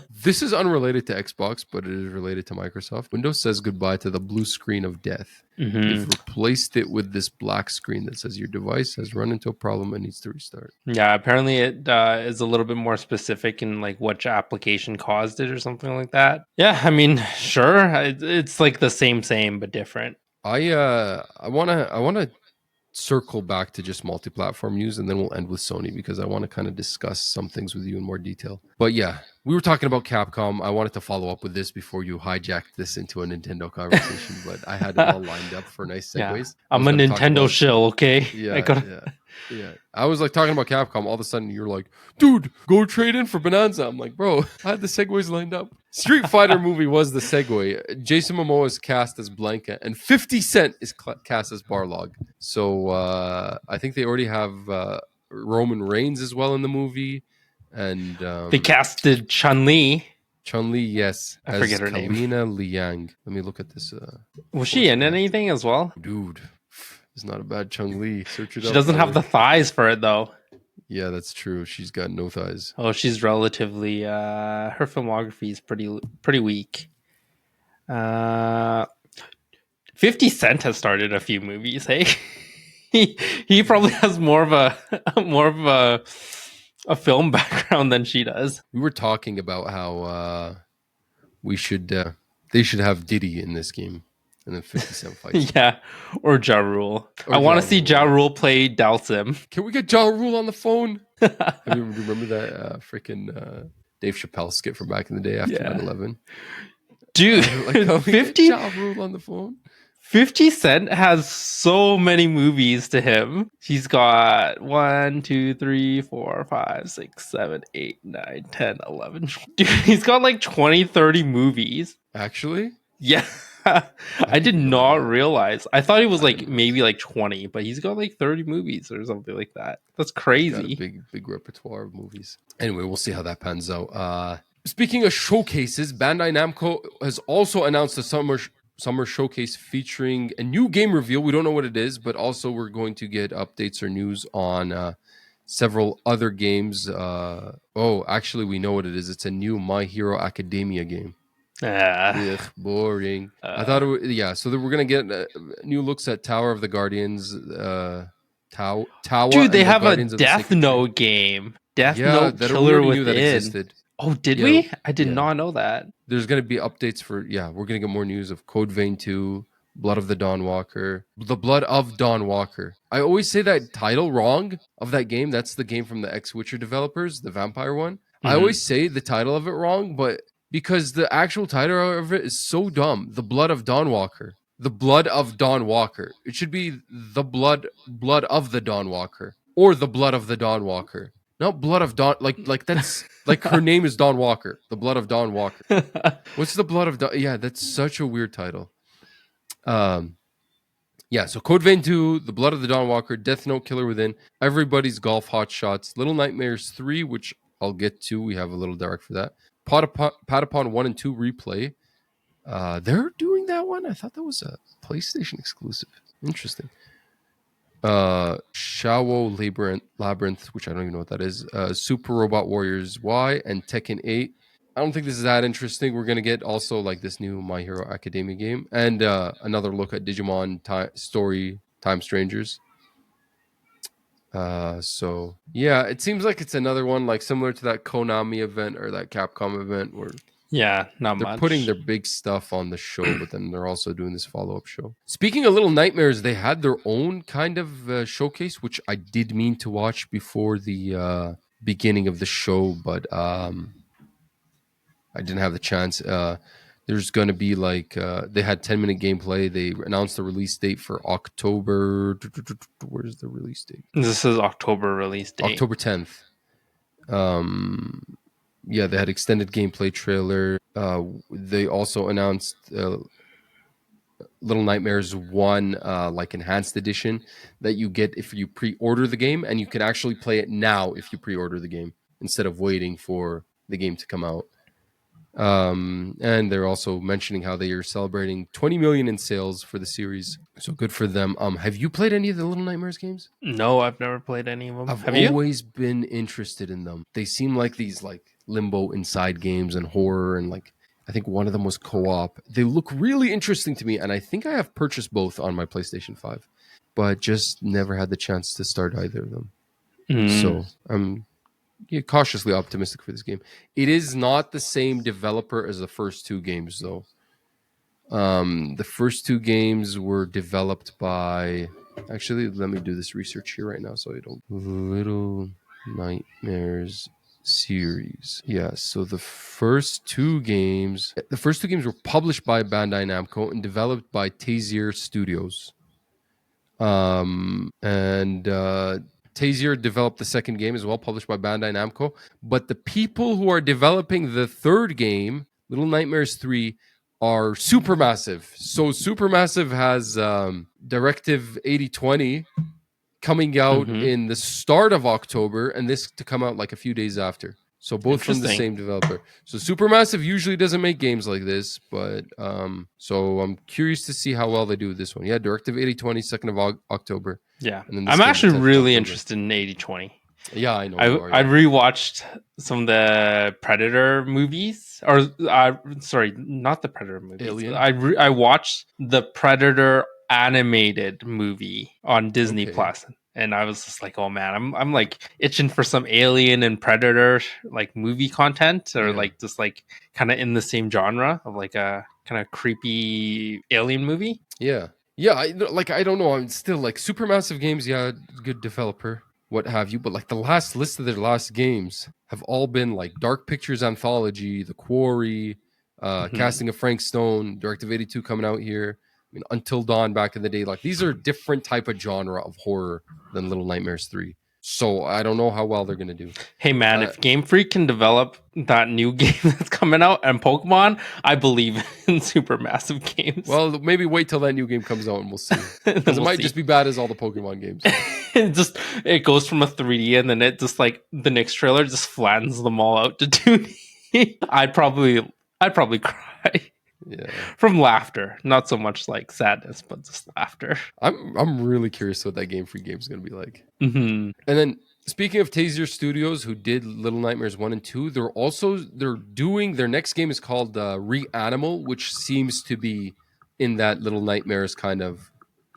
This is unrelated to Xbox, but it is related to Microsoft. Windows says goodbye to the blue screen of death. They've replaced it with this black screen that says your device has run into a problem and needs to restart. Yeah, apparently it is a little bit more specific in which application caused it or something like that. Yeah, I mean, sure, it's the same but different. I wanna circle back to just multi-platform news, and then we'll end with Sony because I want to kind of discuss some things with you in more detail. But yeah, we were talking about Capcom. I wanted to follow up with this before you hijacked this into a Nintendo conversation, but I had it all lined up for nice segues. Yeah. I'm a Nintendo shill, okay? Yeah. Yeah, I was like talking about Capcom. All of a sudden, you're like, "Dude, go trade in for Bonanza." I'm like, "Bro, I had the segues lined up." Street Fighter movie was the segue. Jason Momoa is cast as Blanca, and 50 Cent is cast as Barlog. So I think they already have Roman Reigns as well in the movie, and They casted Chun-Li. Chun-Li, yes, I as forget her name. Kalina Liang. Let me look at this. Was she in anything as well? Dude, it's not a bad Chun-Li. Search it up. She doesn't have the thighs for it though. Yeah, that's true. She's got no thighs. Oh, she's relatively. Her filmography is pretty weak. 50 Cent has started a few movies. Hey, he probably has more of a film background than she does. We were talking about how we should they should have Diddy in this game, and then 50 Cent fights. Yeah, or Ja Rule. Or I want Ja to see Rule, Ja yeah. Rule play Dalsim. Can we get Ja Rule on the phone? I mean, remember that freaking Dave Chappelle skit from back in the day after Yeah. 9/11? Dude, Like, can we get 50 Ja Rule on the phone? 50 Cent has so many movies to him. He's got 1, 2, 3, 4, 5, 6, 7, 8, 9, 10, 11. Dude, he's got like 20, 30 movies. Actually, Yeah. I did didn't know not that. realize. I thought he was I like didn't know maybe like 20, but he's got like 30 movies or something like that. That's He's got a crazy. big repertoire of movies. Anyway, we'll see how that pans out. Speaking of showcases, Bandai Namco has also announced a summer showcase featuring a new game reveal. We don't know what it is, but also we're going to get updates or news on several other games. Actually, we know what it is. It's a new My Hero Academia game. Ugh, boring. I thought it was, yeah. So we're gonna get new looks at Tower of the Guardians. Tower. Dude, they and the have a Guardians of the Death Sacred Tree. Note game. Death Yeah, Note that we Killer already knew that Within. existed. Oh, did Yeah, we? I did yeah. not know that. There's gonna be updates for we're gonna get more news of Code Vein 2, Blood of the Dawn Walker, The Blood of Dawn Walker. I always say that title wrong of that game. That's the game from the ex-Witcher developers, the vampire one. I Mhm. always say the title of it wrong, but because the actual title of it is so dumb. The Blood of Dawn Walker. The Blood of Dawn Walker. It should be the blood of the Dawn Walker. Or the Blood of the Dawn Walker. Not Blood of Dawn, like that's like her name is Dawn Walker. The Blood of Dawn Walker. What's the Blood of Dawn? Yeah, that's such a weird title. So Code Vein 2, The Blood of the Dawn Walker, Death Note Killer Within, Everybody's Golf Hot Shots, Little Nightmares 3, which I'll get to. We have a little direct for that. Patapon 1 and 2 replay. They're doing that one? I thought that was a PlayStation exclusive. Interesting. Shawo Labyrinth, which I don't even know what that is. Super Robot Warriors Y and Tekken 8. I don't think this is that interesting. We're gonna get also like this new My Hero Academia game and another look at Digimon Story Time Strangers. It seems like it's another one like similar to that Konami event or that Capcom event where Yeah, not they're much. putting their big stuff on the show, but then they're also doing this follow-up show. Speaking of Little Nightmares, they had their own kind of showcase, which I did mean to watch before the beginning of the show, but I didn't have the chance. There's going to be like they had 10-minute gameplay. They announced the release date for October. Where's the release date? This is October release date. October 10th. They had extended gameplay trailer. They also announced Little Nightmares 1 like enhanced edition that you get if you pre-order the game, and you can actually play it now if you pre-order the game instead of waiting for the game to come out. And they're also mentioning how they are celebrating 20 million in sales for the series. So good for them. Have you played any of the Little Nightmares games? No, I've never played any of them. I've Have you? always been interested in them. They seem like these like limbo inside games and horror, and like I think one of them was co-op. They look really interesting to me, and I think I have purchased both on my PlayStation 5, but just never had the chance to start either of them. So I'm cautiously optimistic for this game. It is not the same developer as the first two games, though. The first two games were developed by... Actually, let me do this research here right now so I don't... Little Nightmares series. Yeah, so the first two games were published by Bandai Namco and developed by Tazier Studios. Tazier developed the second game as well, published by Bandai Namco. But the people who are developing the third game, Little Nightmares 3, are Supermassive. So Supermassive has Directive 8020 coming out in the start of October, and this to come out like a few days after. So both from the same developer. So Supermassive usually doesn't make games like this, but so I'm curious to see how well they do with this one. Yeah, Directive 8020, 2nd of October. Yeah, And then this I'm game, actually 10th of really October. interested in 8020. Yeah, I know. I rewatched some of the Predator movies, or sorry, not the Predator movies. Alien? I watched the Predator animated movie on Disney Okay. Plus, and I was just like, oh man, I'm like itching for some Alien and Predator like movie content, or like just like kind of in the same genre of like a kind of creepy alien movie. Yeah. Yeah, I don't know. I'm still like Supermassive Games, yeah, good developer, what have you. But like the last list of their last games have all been like Dark Pictures Anthology, The Quarry, Casting of Frank Stone, Directive 82 coming out here. I mean, Until Dawn back in the day. Like these are different type of genre of horror than Little Nightmares 3. So I don't know how well they're gonna do. Hey man, if Game Freak can develop that new game that's coming out and Pokemon, I believe in Supermassive Games. Well, maybe wait till that new game comes out and we'll see. Because it might just be bad as all the Pokemon games. It goes from a 3D and then it just like the next trailer just flattens them all out to 2D. I'd probably cry. Yeah. From laughter, not so much like sadness, but just laughter. I'm really curious what that Game Freak game is going to be like. Mm-hmm. And then speaking of Tazier Studios, who did Little Nightmares 1 and 2, they're doing their next game is called Reanimal, which seems to be in that Little Nightmares kind of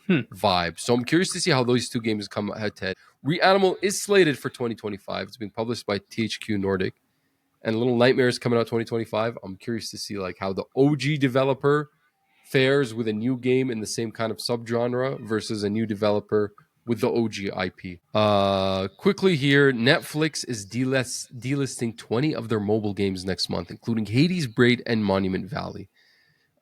vibe. So I'm curious to see how those two games come head to head. Reanimal is slated for 2025. It's being published by THQ Nordic. And Little Nightmares coming out 2025. I'm curious to see like how the OG developer fares with a new game in the same kind of subgenre versus a new developer with the OG IP. Quickly here, Netflix is delisting 20 of their mobile games next month, including Hades, Braid, and Monument Valley.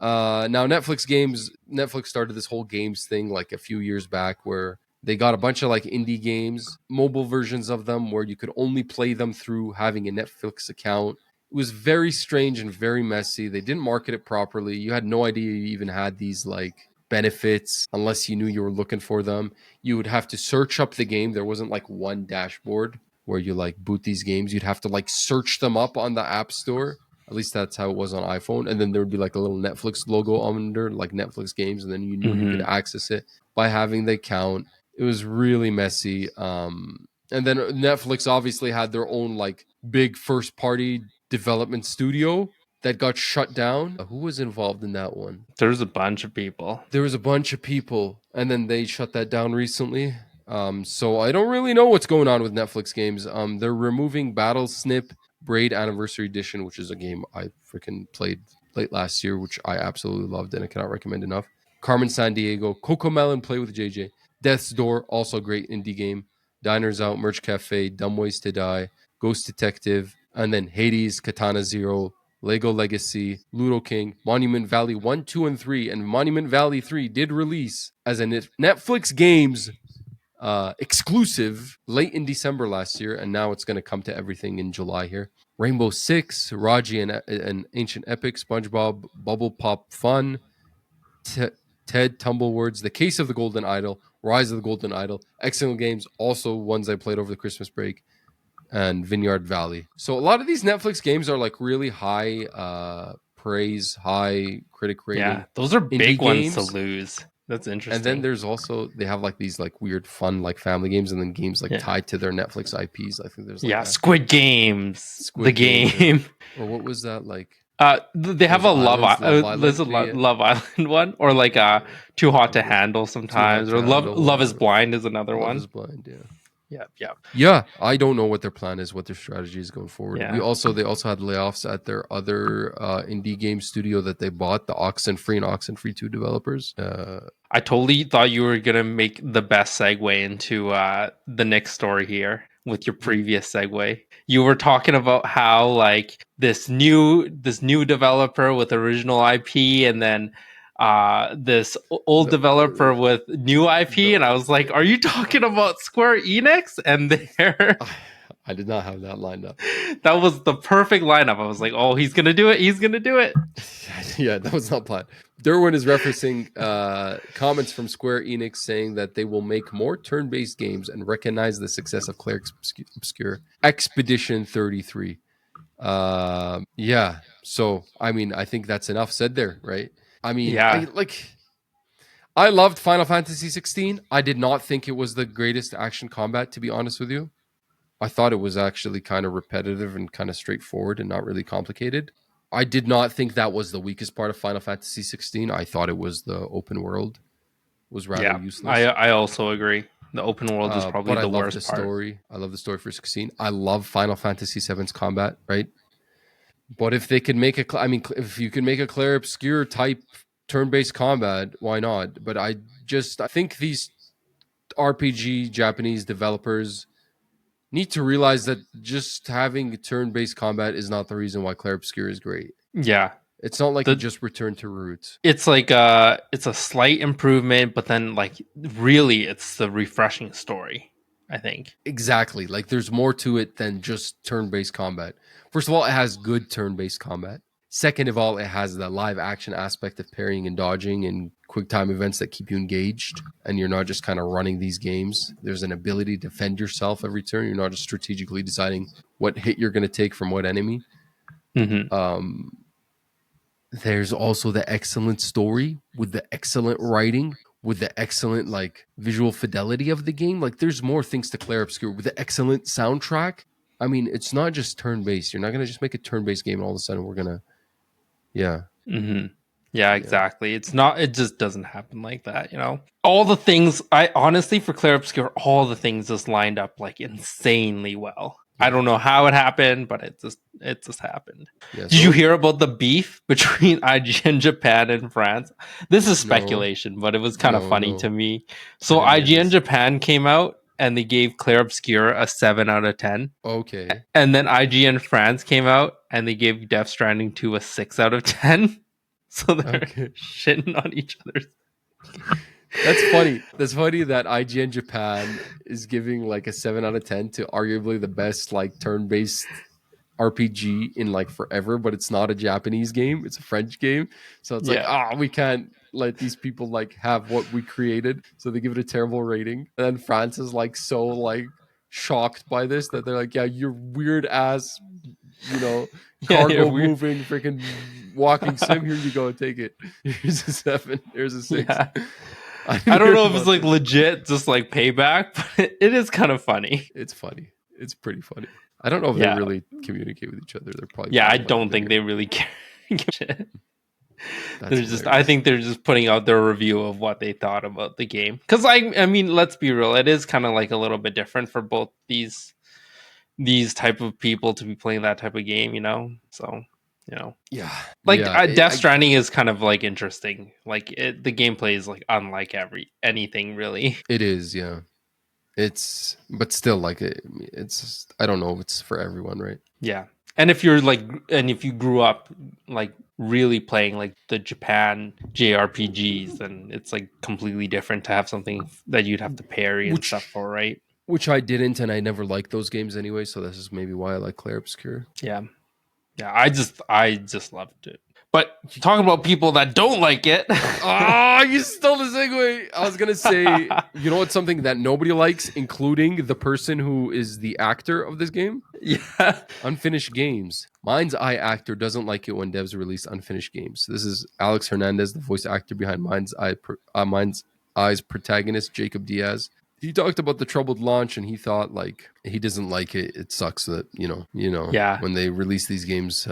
Now Netflix started this whole games thing like a few years back where they got a bunch of like indie games, mobile versions of them where you could only play them through having a Netflix account. It was very strange and very messy. They didn't market it properly. You had no idea you even had these like benefits unless you knew you were looking for them. You would have to search up the game. There wasn't like one dashboard where you like boot these games. You'd have to like search them up on the App Store. At least that's how it was on iPhone. And then there would be like a little Netflix logo under like Netflix games. And then you knew you could access it by having the account. It was really messy. And then Netflix obviously had their own like big first party development studio that got shut down. Who was involved in that one? There's a bunch of people. There was a bunch of people. And then they shut that down recently. So I don't really know what's going on with Netflix games. They're removing Battle Snip Braid Anniversary Edition, which is a game I freaking played late last year, which I absolutely loved and I cannot recommend enough. Carmen Sandiego, Coco Melon, Play with JJ. Death's Door, also great indie game. Diners Out, Merch Cafe, Dumb Ways to Die, Ghost Detective, and then Hades, Katana Zero, Lego Legacy, Ludo King, Monument Valley 1, 2, and 3. And Monument Valley 3 did release as a Netflix Games exclusive late in December last year, and now it's going to come to everything in July here. Rainbow Six, Raji and Ancient Epic, SpongeBob, Bubble Pop Fun, Ted Tumblewords, The Case of the Golden Idol, Rise of the Golden Idol, excellent games, also ones I played over the Christmas break, and Vineyard Valley. So a lot of these Netflix games are like really high praise, high critic rating. Yeah, those are big ones to games. lose. That's interesting. And then there's also, they have like these like weird fun like family games and then games like tied to their Netflix IPs. I think there's like Squid Games, the game. Or what was that like? They have a Love Island one, or like Too Hot to Handle sometimes, or Love is Blind is another one. Love is Blind, Yeah. I don't know what their plan is, what their strategy is going forward. Yeah. They also had layoffs at their other indie game studio that they bought, the Oxenfree and Oxenfree 2 developers. I totally thought you were gonna make the best segue into the next story here with your previous segue. You were talking about how like this new developer with original IP, and then this old developer with new IP, and I was like, "Are you talking about Square Enix?" And there, I did not have that lined up. that was the perfect lineup. I was like, "Oh, he's gonna do it! He's gonna do it!" Yeah, that was not planned. Durwin is referencing comments from Square Enix saying that they will make more turn-based games and recognize the success of Claire Obscure Expedition 33. Yeah. So, I mean, I think that's enough said there, right? I mean, Yeah. I loved Final Fantasy 16. I did not think it was the greatest action combat, to be honest with you. I thought it was actually kind of repetitive and kind of straightforward and not really complicated. I did not think that was the weakest part of Final Fantasy 16. I thought it was the open world was rather useless. I also agree. The open world is probably but the I love worst the part. story. I love the story for 16. I love Final Fantasy 7's combat, right? But if they could make if you could make a Claire Obscure type turn-based combat, why not? But I think these RPG Japanese developers need to realize that just having turn-based combat is not the reason why Claire Obscure is great. Yeah. It's not like it just returned to roots. It's like it's a slight improvement, but then like really it's the refreshing story, I think. Exactly. Like there's more to it than just turn-based combat. First of all, it has good turn-based combat. Second of all, it has the live action aspect of parrying and dodging and quick time events that keep you engaged. And you're not just kind of running these games. There's an ability to defend yourself every turn. You're not just strategically deciding what hit you're going to take from what enemy. Mm-hmm. There's also the excellent story with the excellent writing, with the excellent like visual fidelity of the game. Like there's more things to Claire Obscure with the excellent soundtrack. I mean, it's not just turn-based. You're not going to just make a turn-based game and all of a sudden we're going to, yeah. Mm-hmm. Yeah, exactly. It's not, it just doesn't happen like that, you know? All the things, I honestly, for Claire Obscure, all the things just lined up like insanely well. I don't know how it happened, but it just happened. Yeah, Did you hear about the beef between IGN Japan and France? This is No. speculation, but it was kind of funny to me. So I didn't hear IGN this. Japan came out and they gave Claire Obscure a 7 out of 10. Okay. And then IGN France came out and they gave Death Stranding 2 a 6 out of 10. So they're shitting on each other. That's funny. That's funny that IGN Japan is giving like a 7 out of 10 to arguably the best like turn-based RPG in like forever, but it's not a Japanese game. It's a French game. So it's like, we can't let these people like have what we created. So they give it a terrible rating. And then France is like so like shocked by this that they're like, yeah, you're weird ass, you know, cargo moving freaking walking sim. Here you go, take it. Here's a 7. Here's a 6. Yeah. I don't know if it's like legit, just like payback, but it is kind of funny. It's funny. It's pretty funny. I don't know if they really communicate with each other. They're probably I don't think they really care. They're just, hilarious. I think they're just putting out their review of what they thought about the game. Because I mean, let's be real, it is kind of like a little bit different for both these type of people to be playing that type of game, you know. So like Death Stranding is kind of like interesting. Like the gameplay is like unlike anything really. It is, yeah. But still, like it's I don't know if it's for everyone, right? Yeah, and if you grew up like really playing like the Japan JRPGs, then it's like completely different to have something that you'd have to parry and stuff for, right? Which I didn't, and I never liked those games anyway. So this is maybe why I like Claire Obscure. Yeah, I just loved it. But talking about people that don't like it. You stole the segue. I was going to say, you know what's something that nobody likes, including the person who is the actor of this game? Yeah. Unfinished games. Mind's Eye actor doesn't like it when devs release unfinished games. This is Alex Hernandez, the voice actor behind Mind's Eye's protagonist, Jacob Diaz. He talked about the troubled launch and he thought like he doesn't like it. It sucks that, when they release these games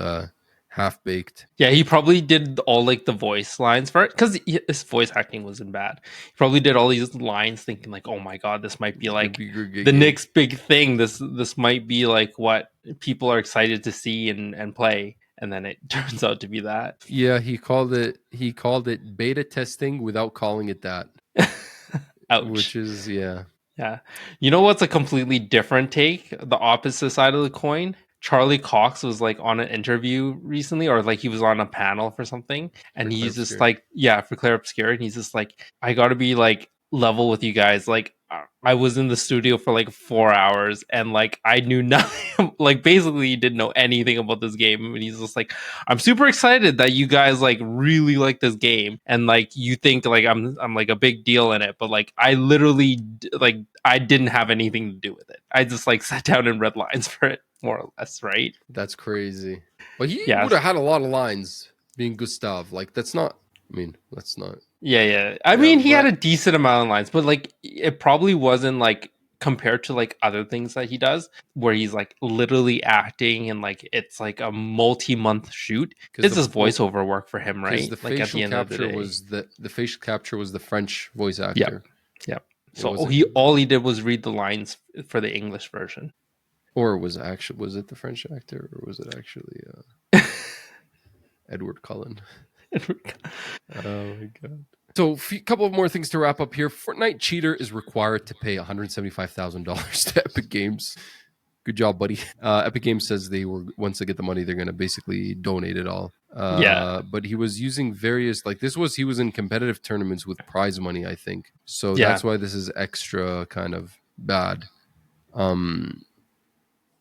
half-baked. Yeah, he probably did all like the voice lines for it because his voice acting wasn't bad. He probably did all these lines thinking like, oh my god, this might be like the next big thing. This might be like what people are excited to see and play. And then it turns out to be that. Yeah, he called it beta testing without calling it that. Ouch. Which is, yeah. Yeah. You know what's a completely different take? The opposite side of the coin? Charlie Cox was like on an interview recently, or like he was on a panel for something, and For he's Claire just Obscure. like, yeah, for Claire Obscure, and he's just like, I got to be like level with you guys. Like, I was in the studio for like 4 hours, and like I knew nothing. Like, basically, he didn't know anything about this game, and he's just like, I'm super excited that you guys like really like this game, and like you think like I'm like a big deal in it, but like I literally like I didn't have anything to do with it. I just like sat down and read lines for it, more or less, right? That's crazy. But he Yeah, would have had a lot of lines being Gustav. Like that's not. I mean, that's not. yeah. I Yeah, mean, he had a but decent amount of lines, but like it probably wasn't like compared to like other things that he does, where he's like literally acting and like it's like a multi-month shoot. because It's just voiceover work for him, because right? the Like at the facial end of the capture day. was the facial capture was the French voice Yep. actor. Yep. It So wasn't he him, all he did was read the lines for the English version. or was it the French actor, or was it actually Edward Cullen? Oh my god. So, a couple of more things to wrap up here. Fortnite Cheater is required to pay $175,000 to Epic Games. Good job, buddy. Epic Games says they were once they get the money, they're going to basically donate it all. Yeah. But he was using various like he was in competitive tournaments with prize money, I think. So Yeah. that's why this is extra kind of bad.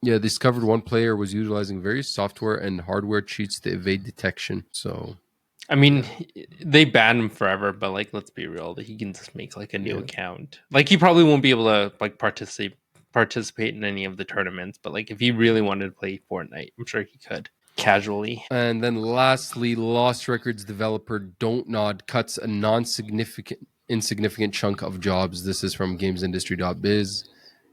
Yeah, they discovered one player was utilizing various software and hardware cheats to evade detection. So I mean, they banned him forever, but like, let's be real, that he can just make like a new yeah. account. Like, he probably won't be able to like participate in any of the tournaments, but like, if he really wanted to play Fortnite, I'm sure he could casually. And then lastly, Lost Records developer Don't Nod cuts a insignificant chunk of jobs. This is from gamesindustry.biz.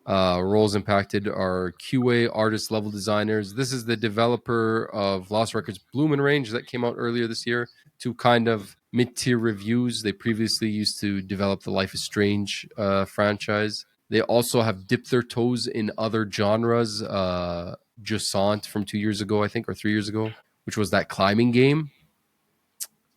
Roles impacted are QA, artist level designers. This is the developer of Lost Records Bloom and Range that came out earlier this year. Two kind of mid-tier reviews. They previously used to develop the Life is Strange franchise. They also have dipped their toes in other genres. Jusant from 2 years ago, I think, or 3 years ago, which was that climbing game.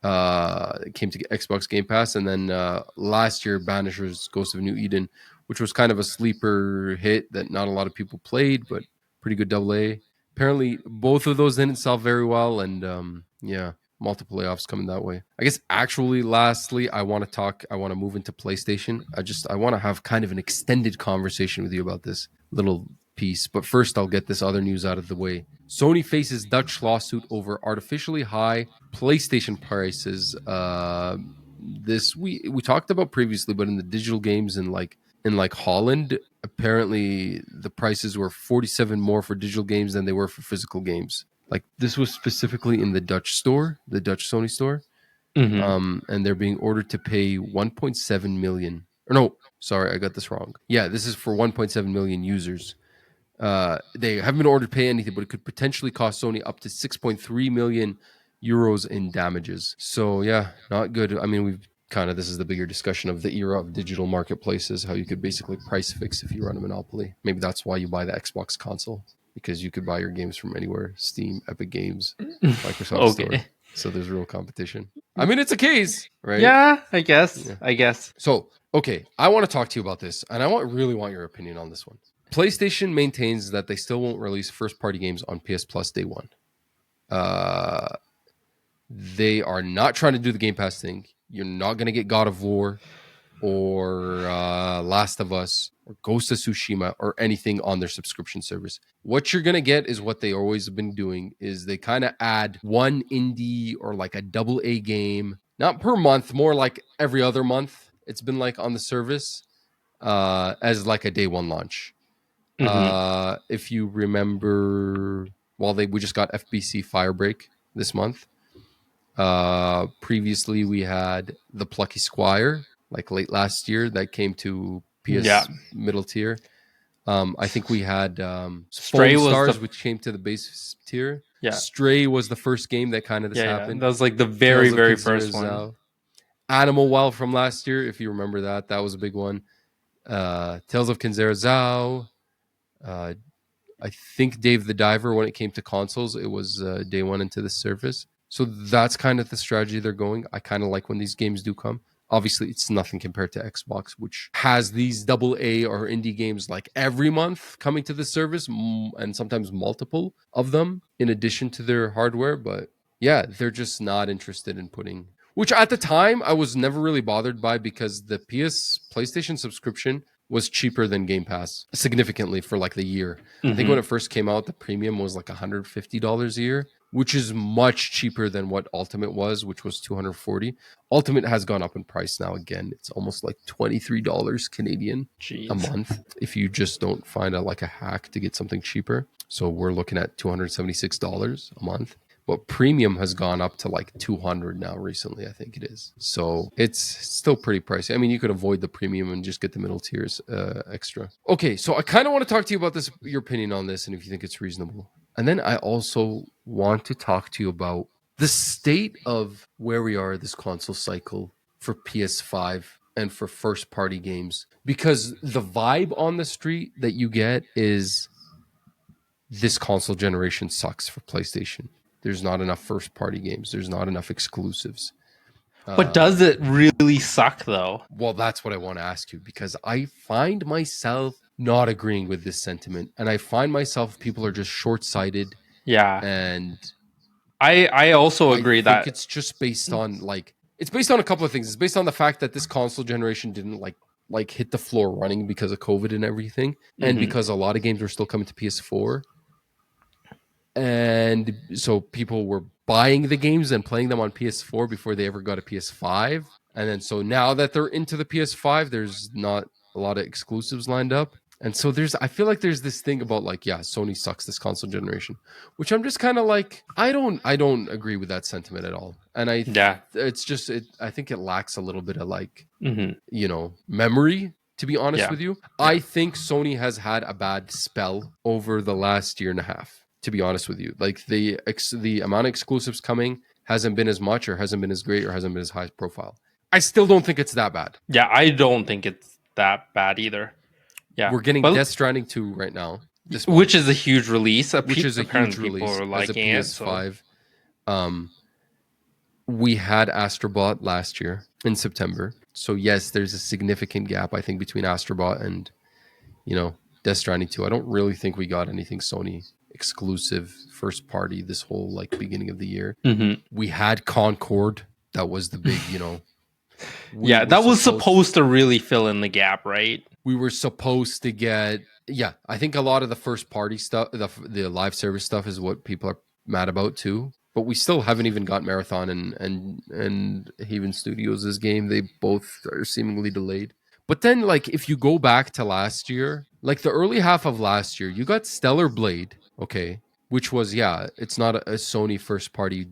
It came to Xbox Game Pass, and then last year, Banisher's Ghost of New Eden, which was kind of a sleeper hit that not a lot of people played, but pretty good double A. Apparently, both of those didn't sell very well, and yeah, multiple layoffs coming that way. I guess actually, lastly, I want to move into PlayStation. I want to have kind of an extended conversation with you about this little piece, but first I'll get this other news out of the way. Sony faces Dutch lawsuit over artificially high PlayStation prices. This we talked about previously, but in the digital games in Holland, apparently the prices were 47 more for digital games than they were for physical games. Like this was specifically in the Dutch store, the Dutch Sony store, and they're being ordered to pay 1.7 million. Or no, sorry, I got this wrong. Yeah, this is for 1.7 million users. They haven't been ordered to pay anything, but it could potentially cost Sony up to 6.3 million euros in damages. So yeah, not good. I mean, this is the bigger discussion of the era of digital marketplaces, how you could basically price fix if you run a monopoly. Maybe that's why you buy the Xbox console, because you could buy your games from anywhere: Steam, Epic Games, Microsoft Store. Okay. So there's real competition. I mean, it's a case, right? Yeah, I guess. Yeah. I guess. So, okay, I want to talk to you about this, and really want your opinion on this one. PlayStation maintains that they still won't release first-party games on PS Plus day one. They are not trying to do the Game Pass thing. You're not going to get God of War or Last of Us or Ghost of Tsushima or anything on their subscription service. What you're going to get is what they always have been doing, is they kind of add one indie or like a double A game, not per month, more like every other month. It's been like on the service as like a day one launch. If you remember, we just got FBC Firebreak this month. Previously, we had the Plucky Squire, like late last year, that came to PS middle tier. I think we had Stray Foam was Stars, the which came to the base tier. yeah Stray was the first game that kind of this happened. that was like the very Tales of very Kinzera first one. Zao. Animal Well from last year, if you remember that was a big one. Tales of Kinzera Zao. I think Dave the Diver, when it came to consoles, it was day one into the service. So that's kind of the strategy they're going. I kind of like when these games do come. Obviously, it's nothing compared to Xbox, which has these AA or indie games like every month coming to the service, and sometimes multiple of them in addition to their hardware. But yeah, they're just not interested in putting, which at the time I was never really bothered by, because the PlayStation subscription was cheaper than Game Pass significantly for like the year. I think when it first came out, the premium was like $150 a year, which is much cheaper than what Ultimate was, which was $240. Ultimate has gone up in price now again. It's almost like $23 Canadian a month if you just don't find a hack to get something cheaper. So we're looking at $276 a month. But premium has gone up to like $200 now recently, I think it is. So it's still pretty pricey. I mean, you could avoid the premium and just get the middle tiers extra. Okay, so I kind of want to talk to you about this, your opinion on this, and if you think it's reasonable. And then I also want to talk to you about the state of where we are this console cycle for PS5 and for first-party games. Because the vibe on the street that you get is this console generation sucks for PlayStation. There's not enough first-party games. There's not enough exclusives. But does it really suck, though? Well, that's what I want to ask you, because I find myself not agreeing with this sentiment. And I find myself, people are just short-sighted. Yeah. And I also agree that that it's just based on it's based on a couple of things. It's based on the fact that this console generation didn't like hit the floor running because of COVID and everything, and because a lot of games were still coming to PS4. And so people were buying the games and playing them on PS4 before they ever got a PS5. And then so now that they're into the PS5, there's not a lot of exclusives lined up. And so I feel like there's this thing about Sony sucks this console generation, which I'm just kind of like, I don't agree with that sentiment at all. And it's just, I think it lacks a little bit of memory, to be honest with you. I think Sony has had a bad spell over the last year and a half, to be honest with you. Like the amount of exclusives coming hasn't been as much, or hasn't been as great, or hasn't been as high profile. I still don't think it's that bad. Yeah, I don't think it's that bad either. Yeah, we're getting Death Stranding 2 right now, which is a huge release. Which is a huge release as a PS5. We had Astrobot last year in September, so yes, there's a significant gap, I think, between Astrobot and Death Stranding 2. I don't really think we got anything Sony exclusive first party this whole beginning of the year. We had Concord. That was the big, that was supposed to really fill in the gap, right? We were supposed to get, I think a lot of the first party stuff, the live service stuff is what people are mad about too. But we still haven't even got Marathon and Haven Studios' game. They both are seemingly delayed. But then, if you go back to last year, the early half of last year, you got Stellar Blade, okay, which was, it's not a Sony first party,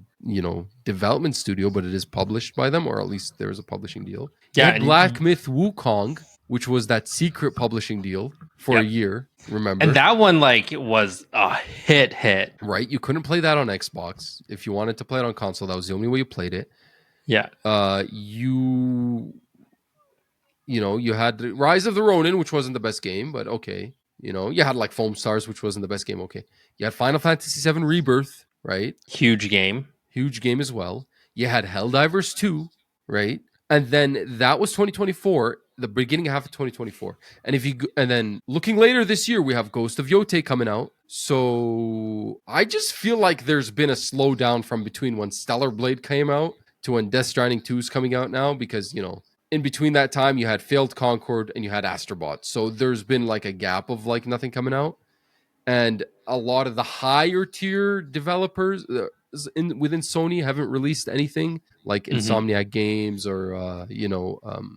development studio, but it is published by them, or at least there was a publishing deal. Yeah, Black Myth Wukong, which was that secret publishing deal for a year, remember? And that one was a hit. Right? You couldn't play that on Xbox. If you wanted to play it on console, that was the only way you played it. Yeah. You had Rise of the Ronin, which wasn't the best game, but okay. You had Foam Stars, which wasn't the best game, okay. You had Final Fantasy VII Rebirth, right? Huge game as well. You had Helldivers 2, right? And then that was 2024, the beginning half of 2024. And then looking later this year, we have Ghost of Yotei coming out. So I just feel like there's been a slowdown from between when Stellar Blade came out to when Death Stranding 2 is coming out now, because, in between that time, you had Failed Concord and you had Astrobot. So there's been a gap of nothing coming out. And a lot of the higher tier developers within Sony haven't released anything, like Insomniac Games or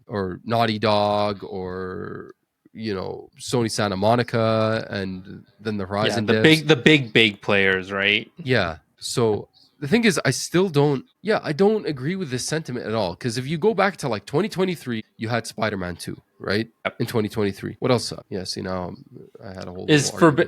or Naughty Dog or Sony Santa Monica, and then the Horizon devs. the big players, right? Yeah. So the thing is, I still don't agree with this sentiment at all. Because if you go back to 2023, you had Spider-Man 2, right? Yep. In 2023. What else? Now I had a whole.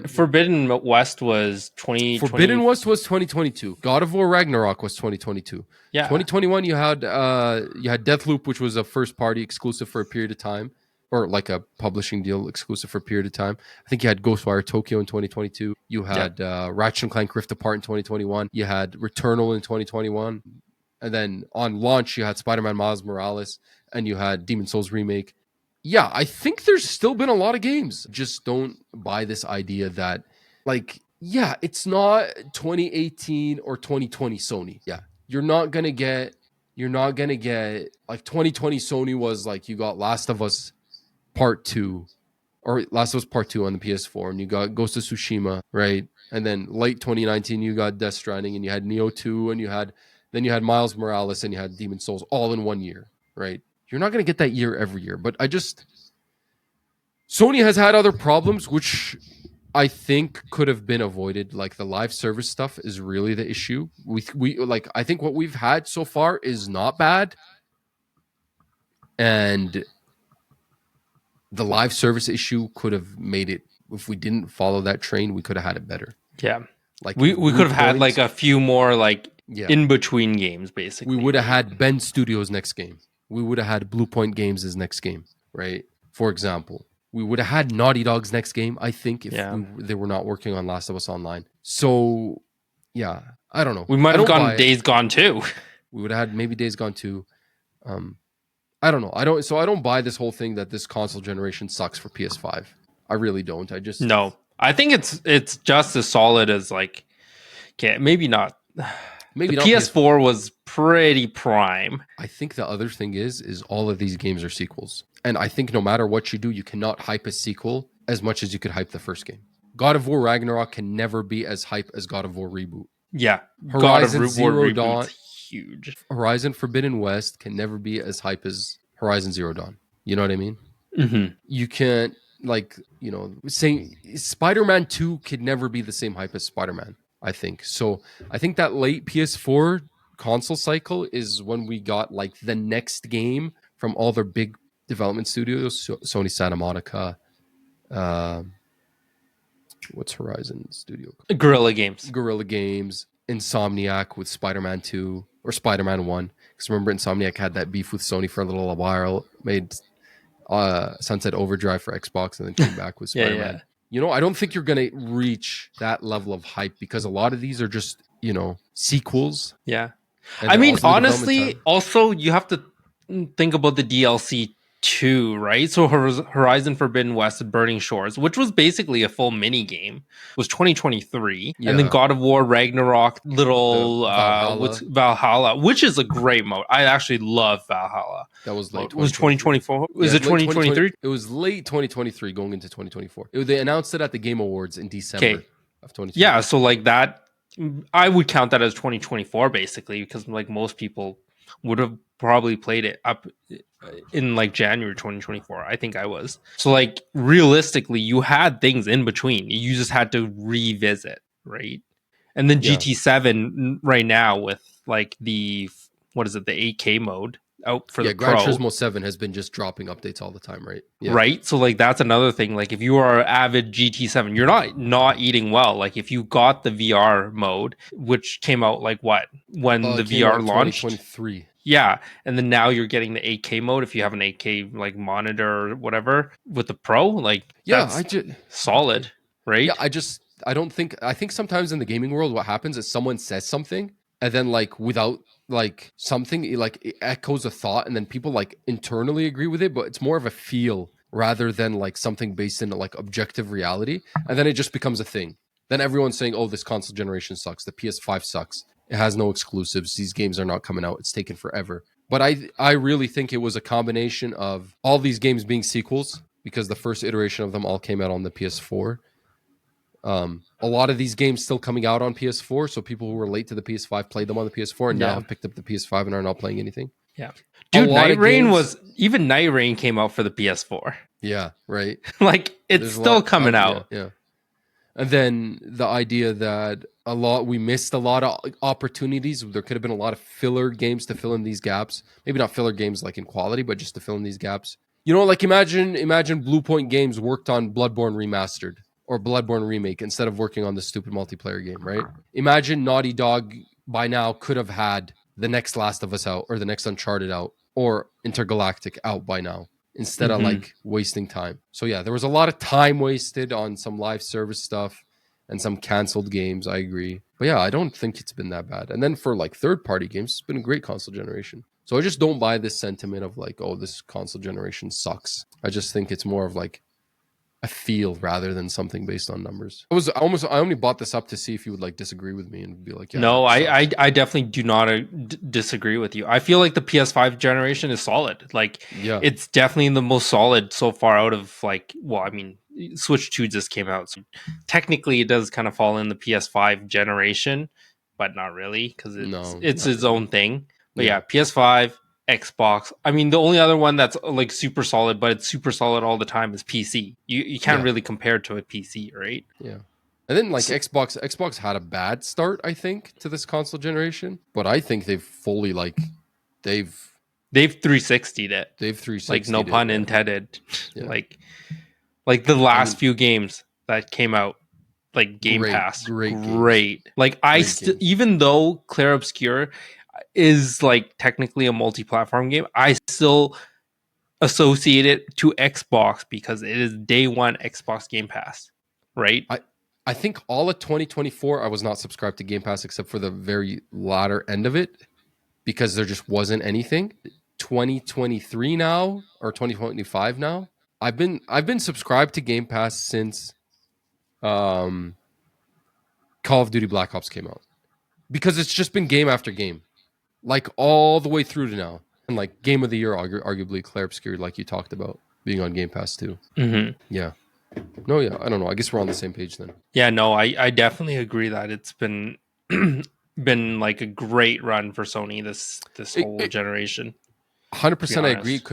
Forbidden West was 2020. Forbidden West was 2022. God of War Ragnarok was 2022. Yeah. 2021, you had Deathloop, which was a first party exclusive for a period of time, or a publishing deal exclusive for a period of time. I think you had Ghostwire Tokyo in 2022. You had Ratchet & Clank Rift Apart in 2021. You had Returnal in 2021. And then on launch, you had Spider-Man Miles Morales and you had Demon Souls Remake. Yeah, I think there's still been a lot of games. Just don't buy this idea that, like, yeah, it's not 2018 or 2020 Sony. Yeah, you're not gonna get like 2020 Sony was like you got Last of Us Part 2 or Last of Us Part 2 on the PS4 and you got Ghost of Tsushima, right? And then late 2019 you got Death Stranding and you had Neo 2 and you had Miles Morales and you had Demon Souls all in one year, right? You're not going to get that year every year, but Sony has had other problems which I think could have been avoided. Like the live service stuff is really the issue. We like I think what we've had so far is not bad. And the live service issue could have made it, if we didn't follow that train, we could have had it better. Yeah. Like we could have had like a few more like in between games, basically. We would have had Ben Studios' next game. We would have had Blue Point Games' next game, right? For example, we would have had Naughty Dog's next game, I think, if they were not working on Last of Us Online. So, yeah, I don't know. We might have gone Days Gone 2. We would have had maybe Days Gone 2. I don't know. I don't buy this whole thing that this console generation sucks for PS5. I really don't. No. I think it's just as solid as like, okay, maybe not. Maybe the PS4 was pretty prime. I think the other thing is all of these games are sequels. And I think no matter what you do, you cannot hype a sequel as much as you could hype the first game. God of War Ragnarok can never be as hype as God of War Reboot. Yeah. Horizon God of Zero War Dawn, huge. Horizon Forbidden West can never be as hype as Horizon Zero Dawn. You know what I mean? Mm-hmm. You can't, like, you know, saying Spider-Man 2 could never be the same hype as Spider-Man, I think. So I think that late PS4 console cycle is when we got like the next game from all their big development studios. So Sony Santa Monica. What's Horizon Studio? Guerrilla Games. Insomniac with Spider-Man 2 or Spider-Man 1. Because remember, Insomniac had that beef with Sony for a little while, made Sunset Overdrive for Xbox, and then came back with Spider-Man. Yeah. You know, I don't think you're going to reach that level of hype because a lot of these are just, you know, sequels. Yeah. I mean, honestly, also, you have to think about the DLC too, right? So Horizon Forbidden West and Burning Shores, which was basically a full mini game, was 2023. Yeah. And then God of War Ragnarok, Valhalla, which is a great mode. I actually love Valhalla. That was late. Was 2024? Was it 2023? It was late 2023 going into 2024. They announced it at the Game Awards in December of 2023. Yeah, so like that, I would count that as 2024 basically, because like most people would have probably played it up in like January 2024. I think I was. So like realistically, you had things in between. You just had to revisit, right? And then GT7 right now with like the 8K mode out for the Pro. Gran Turismo 7 has been just dropping updates all the time, right? Yeah. Right? So like that's another thing. Like if you are an avid GT7, you're not eating well. Like if you got the VR mode, which came out like what? When the VR launched? 2023. Yeah, and then now you're getting the 8K mode if you have an 8K like monitor or whatever with the Pro. Like that's solid, right? Yeah, I think sometimes in the gaming world what happens is someone says something and then like without like something it echoes a thought and then people like internally agree with it, but it's more of a feel rather than like something based in like objective reality, and then it just becomes a thing. Then everyone's saying, oh, this console generation sucks, the PS5 sucks, it has no exclusives, these games are not coming out, it's taken forever. But I really think it was a combination of all these games being sequels because the first iteration of them all came out on the PS4. A lot of these games still coming out on PS4, so people who were late to the PS5 played them on the PS4 and now have picked up the PS5 and are not playing anything. Yeah. Dude, Night Rain came out for the PS4. Yeah, right. Like it's still coming out. Yeah. And then the idea that we missed a lot of opportunities. There could have been a lot of filler games to fill in these gaps. Maybe not filler games like in quality, but just to fill in these gaps. You know, like imagine Blue Point Games worked on Bloodborne Remastered or Bloodborne Remake instead of working on this stupid multiplayer game, right? Imagine Naughty Dog by now could have had the next Last of Us out or the next Uncharted out or Intergalactic out by now, instead of like wasting time. So yeah, there was a lot of time wasted on some live service stuff. and some canceled games. I agree. But yeah, I don't think it's been that bad. And then for like third-party games, it's been a great console generation. So I just don't buy this sentiment of like, oh, this console generation sucks. I just think it's more of like a feel rather than something based on numbers. I only bought this up to see if you would like disagree with me and be like, yeah, No, it I definitely do not disagree with you. I feel like the PS5 generation is solid. Like, yeah, it's definitely the most solid so far out of like, well, I mean, Switch 2 just came out, so technically it does kind of fall in the PS5 generation, but not really because no, it's not its really. own thing. But Yeah. yeah, PS5, Xbox. I mean, the only other one that's like super solid, but it's super solid all the time is PC. You can't Yeah. really compare it to a PC, right? Yeah. And then like So- Xbox had a bad start, I think, to this console generation, but I think they've fully like they've They've 360'd it. they've 360'd Like, no it, pun yeah. intended. Yeah. like the last mean- few games that came out, like Game Pass, great games. great. Like, I Great still, games. even though Clair Obscur is like technically a multi-platform game, I still associate it to Xbox because it is day one Xbox Game Pass, right? I think all of 2024 I was not subscribed to Game Pass except for the very latter end of it because there just wasn't anything. 2023 now or 2025 now. I've been subscribed to Game Pass since Call of Duty Black Ops came out. Because it's just been game after game. Like all the way through to now. And like game of the year arguably Clair Obscur like you talked about being on Game Pass too. Mm-hmm. Yeah. No, yeah, I don't know. I guess we're on the same page then. Yeah, no, I definitely agree that it's been been like a great run for Sony this whole generation. 100% I agree. honest. It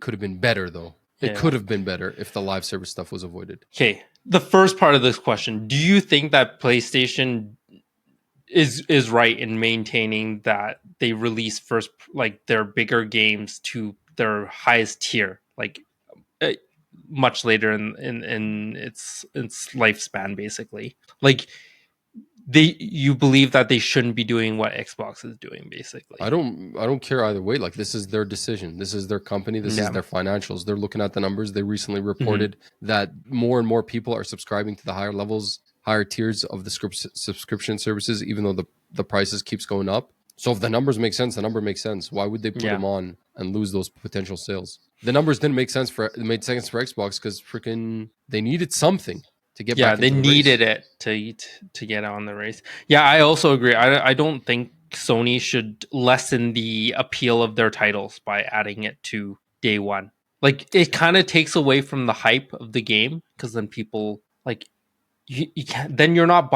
could have been better though. It Yeah. could have been better if the live service stuff was avoided. Okay, the first part of this question: do you think that PlayStation is right in maintaining that they release first, like their bigger games to their highest tier, like uh, much later in its lifespan, basically? Like, you believe that they shouldn't be doing what Xbox is doing, basically? I don't care either way. Like this is their decision. This is their company. This is their financials. They're looking at the numbers. They recently reported that more and more people are subscribing to the higher levels, higher tiers of the subscription services, even though the prices keeps going up. So if the numbers make sense, the number makes sense. Why would they put them on and lose those potential sales? The numbers didn't make sense it made sense for Xbox because freaking they needed something to get back they into the needed race. it to get on the race. Yeah, I also agree. I don't think Sony should lessen the appeal of their titles by adding it to day one. Like, it kind of takes away from the hype of the game because then people like you can't, then you're not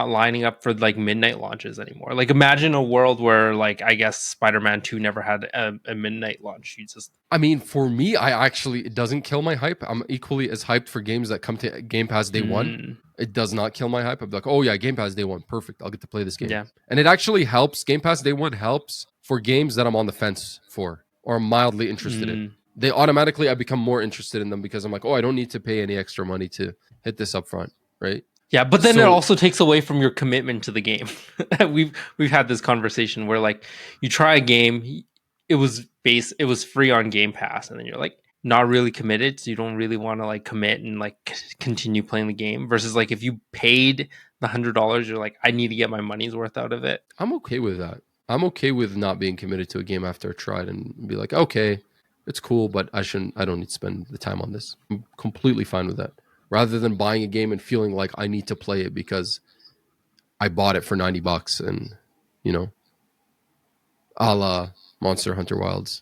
lining up for like midnight launches anymore. Like, imagine a world where, like, I guess Spider-Man 2 never had a midnight launch. You just, I mean, for me, it doesn't kill my hype. I'm equally as hyped for games that come to Game Pass day one. It does not kill my hype. I'm like, oh yeah, Game Pass day one, perfect. I'll get to play this game. Yeah. And it actually helps. Game Pass day one helps for games that I'm on the fence for or I'm mildly interested in. They automatically, I become more interested in them because I'm like, oh, I don't need to pay any extra money to hit this up front, right? Yeah, but then it also takes away from your commitment to the game. We've had this conversation where, like, you try a game, it was free on Game Pass, and then you're like not really committed, so you don't really want to like commit and like continue playing the game. Versus like if you paid the $100, you're like, I need to get my money's worth out of it. I'm okay with that. I'm okay with not being committed to a game after I tried and be like, okay, it's cool, but I don't need to spend the time on this. I'm completely fine with that. Rather than buying a game and feeling like I need to play it because I bought it for $90 and, you know, a la Monster Hunter Wilds.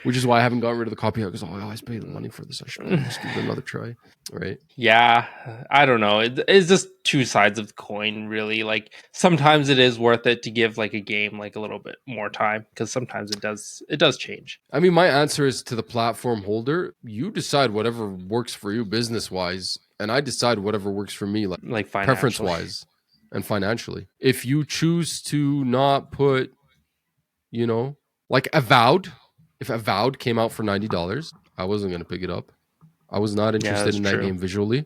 Which is why I haven't gotten rid of the copy because I always pay the money for this. I should just give it another try. Right. Yeah, I don't know. It's just two sides of the coin, really. Like, sometimes it is worth it to give like a game like a little bit more time because sometimes it does change. I mean, my answer is to the platform holder. You decide whatever works for you business wise, and I decide whatever works for me, like preference wise and financially. If you choose to not put, you know, like Avowed, if Avowed came out for $90, I wasn't going to pick it up. I was not interested in that game visually,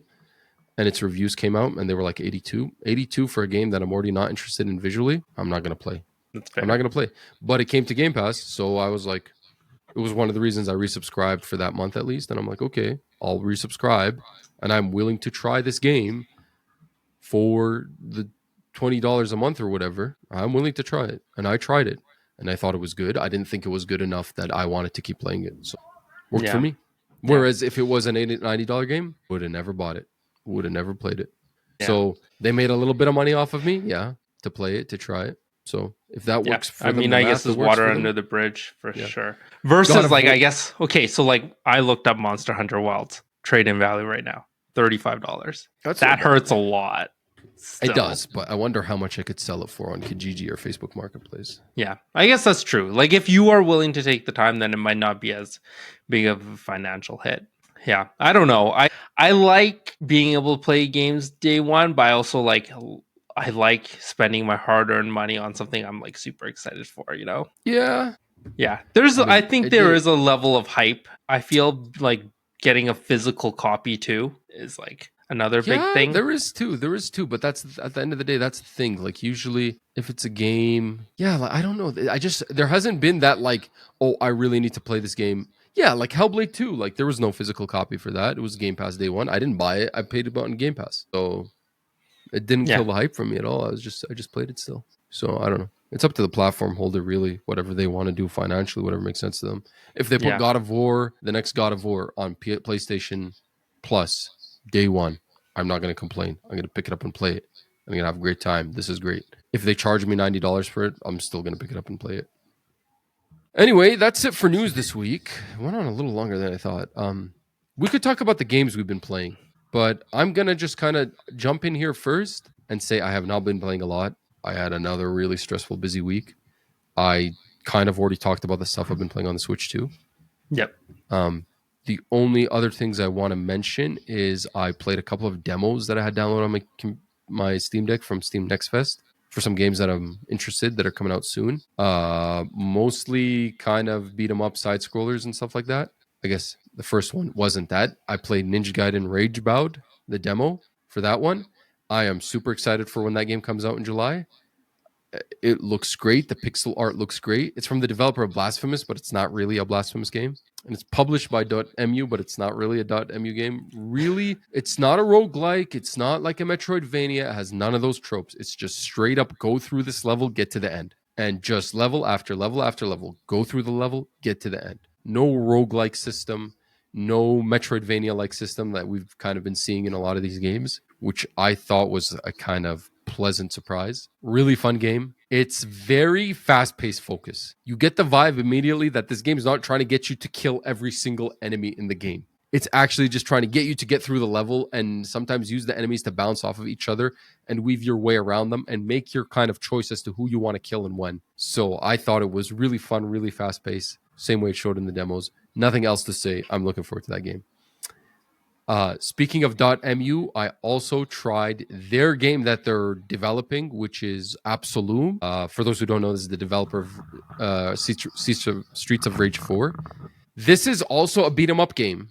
and its reviews came out and they were like 82 for a game that I'm already not interested in visually. I'm not going to play. That's fair. I'm not going to play, but it came to Game Pass. So I was like, It was one of the reasons I resubscribed for that month at least. And I'm like, okay, I'll resubscribe, and I'm willing to try this game for the $20 a month or whatever. I'm willing to try it, and I tried it, and I thought it was good. I didn't think it was good enough that I wanted to keep playing it, so worked for Yeah. me. Whereas if it was an $90 game, would have never bought it, would have never played it. Yeah. So they made a little bit of money off of me, to play it, to try it. So if that works for them, I guess there's water under the bridge for sure. Versus I guess, okay, so like I looked up Monster Hunter Wilds trade-in value right now, $35. That hurts a lot. Still. It does, but I wonder how much I could sell it for on Kijiji or Facebook Marketplace. Yeah, I guess that's true. Like if you are willing to take the time, then it might not be as big of a financial hit. Yeah, I don't know. I like being able to play games day one, but I also I like spending my hard-earned money on something I'm like super excited for, you know? Yeah. I think there is a level of hype. I feel like getting a physical copy too is like another big thing. There is too, but that's at the end of the day, that's the thing. Like usually if it's a game, like, I don't know. There hasn't been that like, oh, I really need to play this game. Yeah, like Hellblade 2, like there was no physical copy for that. It was Game Pass day one. I didn't buy it. I paid it on Game Pass. So it didn't kill the hype from me at all. I just played it still. So I don't know. It's up to the platform holder, really, whatever they want to do financially, whatever makes sense to them. If they put God of War, the next God of War on PlayStation Plus day one, I'm not going to complain. I'm going to pick it up and play it. I'm going to have a great time. This is great. If they charge me $90 for it, I'm still going to pick it up and play it. Anyway, that's it for news this week. It went on a little longer than I thought. We could talk about the games we've been playing, but I'm going to just kind of jump in here first and say I have not been playing a lot. I had another really stressful, busy week. I kind of already talked about the stuff I've been playing on the Switch too. Yep. The only other things I want to mention is I played a couple of demos that I had downloaded on my Steam Deck from Steam Next Fest for some games that I'm interested that are coming out soon. Mostly kind of beat 'em up side scrollers and stuff like that. I guess the first one wasn't that. I played Ninja Gaiden Ragebound, the demo for that one. I am super excited for when that game comes out in July. It looks great. The pixel art looks great. It's from the developer of Blasphemous, but it's not really a Blasphemous game. And it's published by .mu, but it's not really a .mu game. Really, it's not a roguelike. It's not like a Metroidvania. It has none of those tropes. It's just straight up go through this level, get to the end. And just level after level after level. Go through the level, get to the end. No roguelike system. No Metroidvania-like system that we've kind of been seeing in a lot of these games, which I thought was a kind of pleasant surprise. Really fun game. It's very fast-paced focus. You get the vibe immediately that this game is not trying to get you to kill every single enemy in the game. It's actually just trying to get you to get through the level and sometimes use the enemies to bounce off of each other and weave your way around them and make your kind of choice as to who you want to kill and when. So I thought it was really fun, really fast-paced. Same way it showed in the demos. Nothing else to say. I'm looking forward to that game. Speaking of .mu, I also tried their game that they're developing, which is Absolum. For those who don't know, this is the developer of Streets of Rage 4. This is also a beat-em-up game,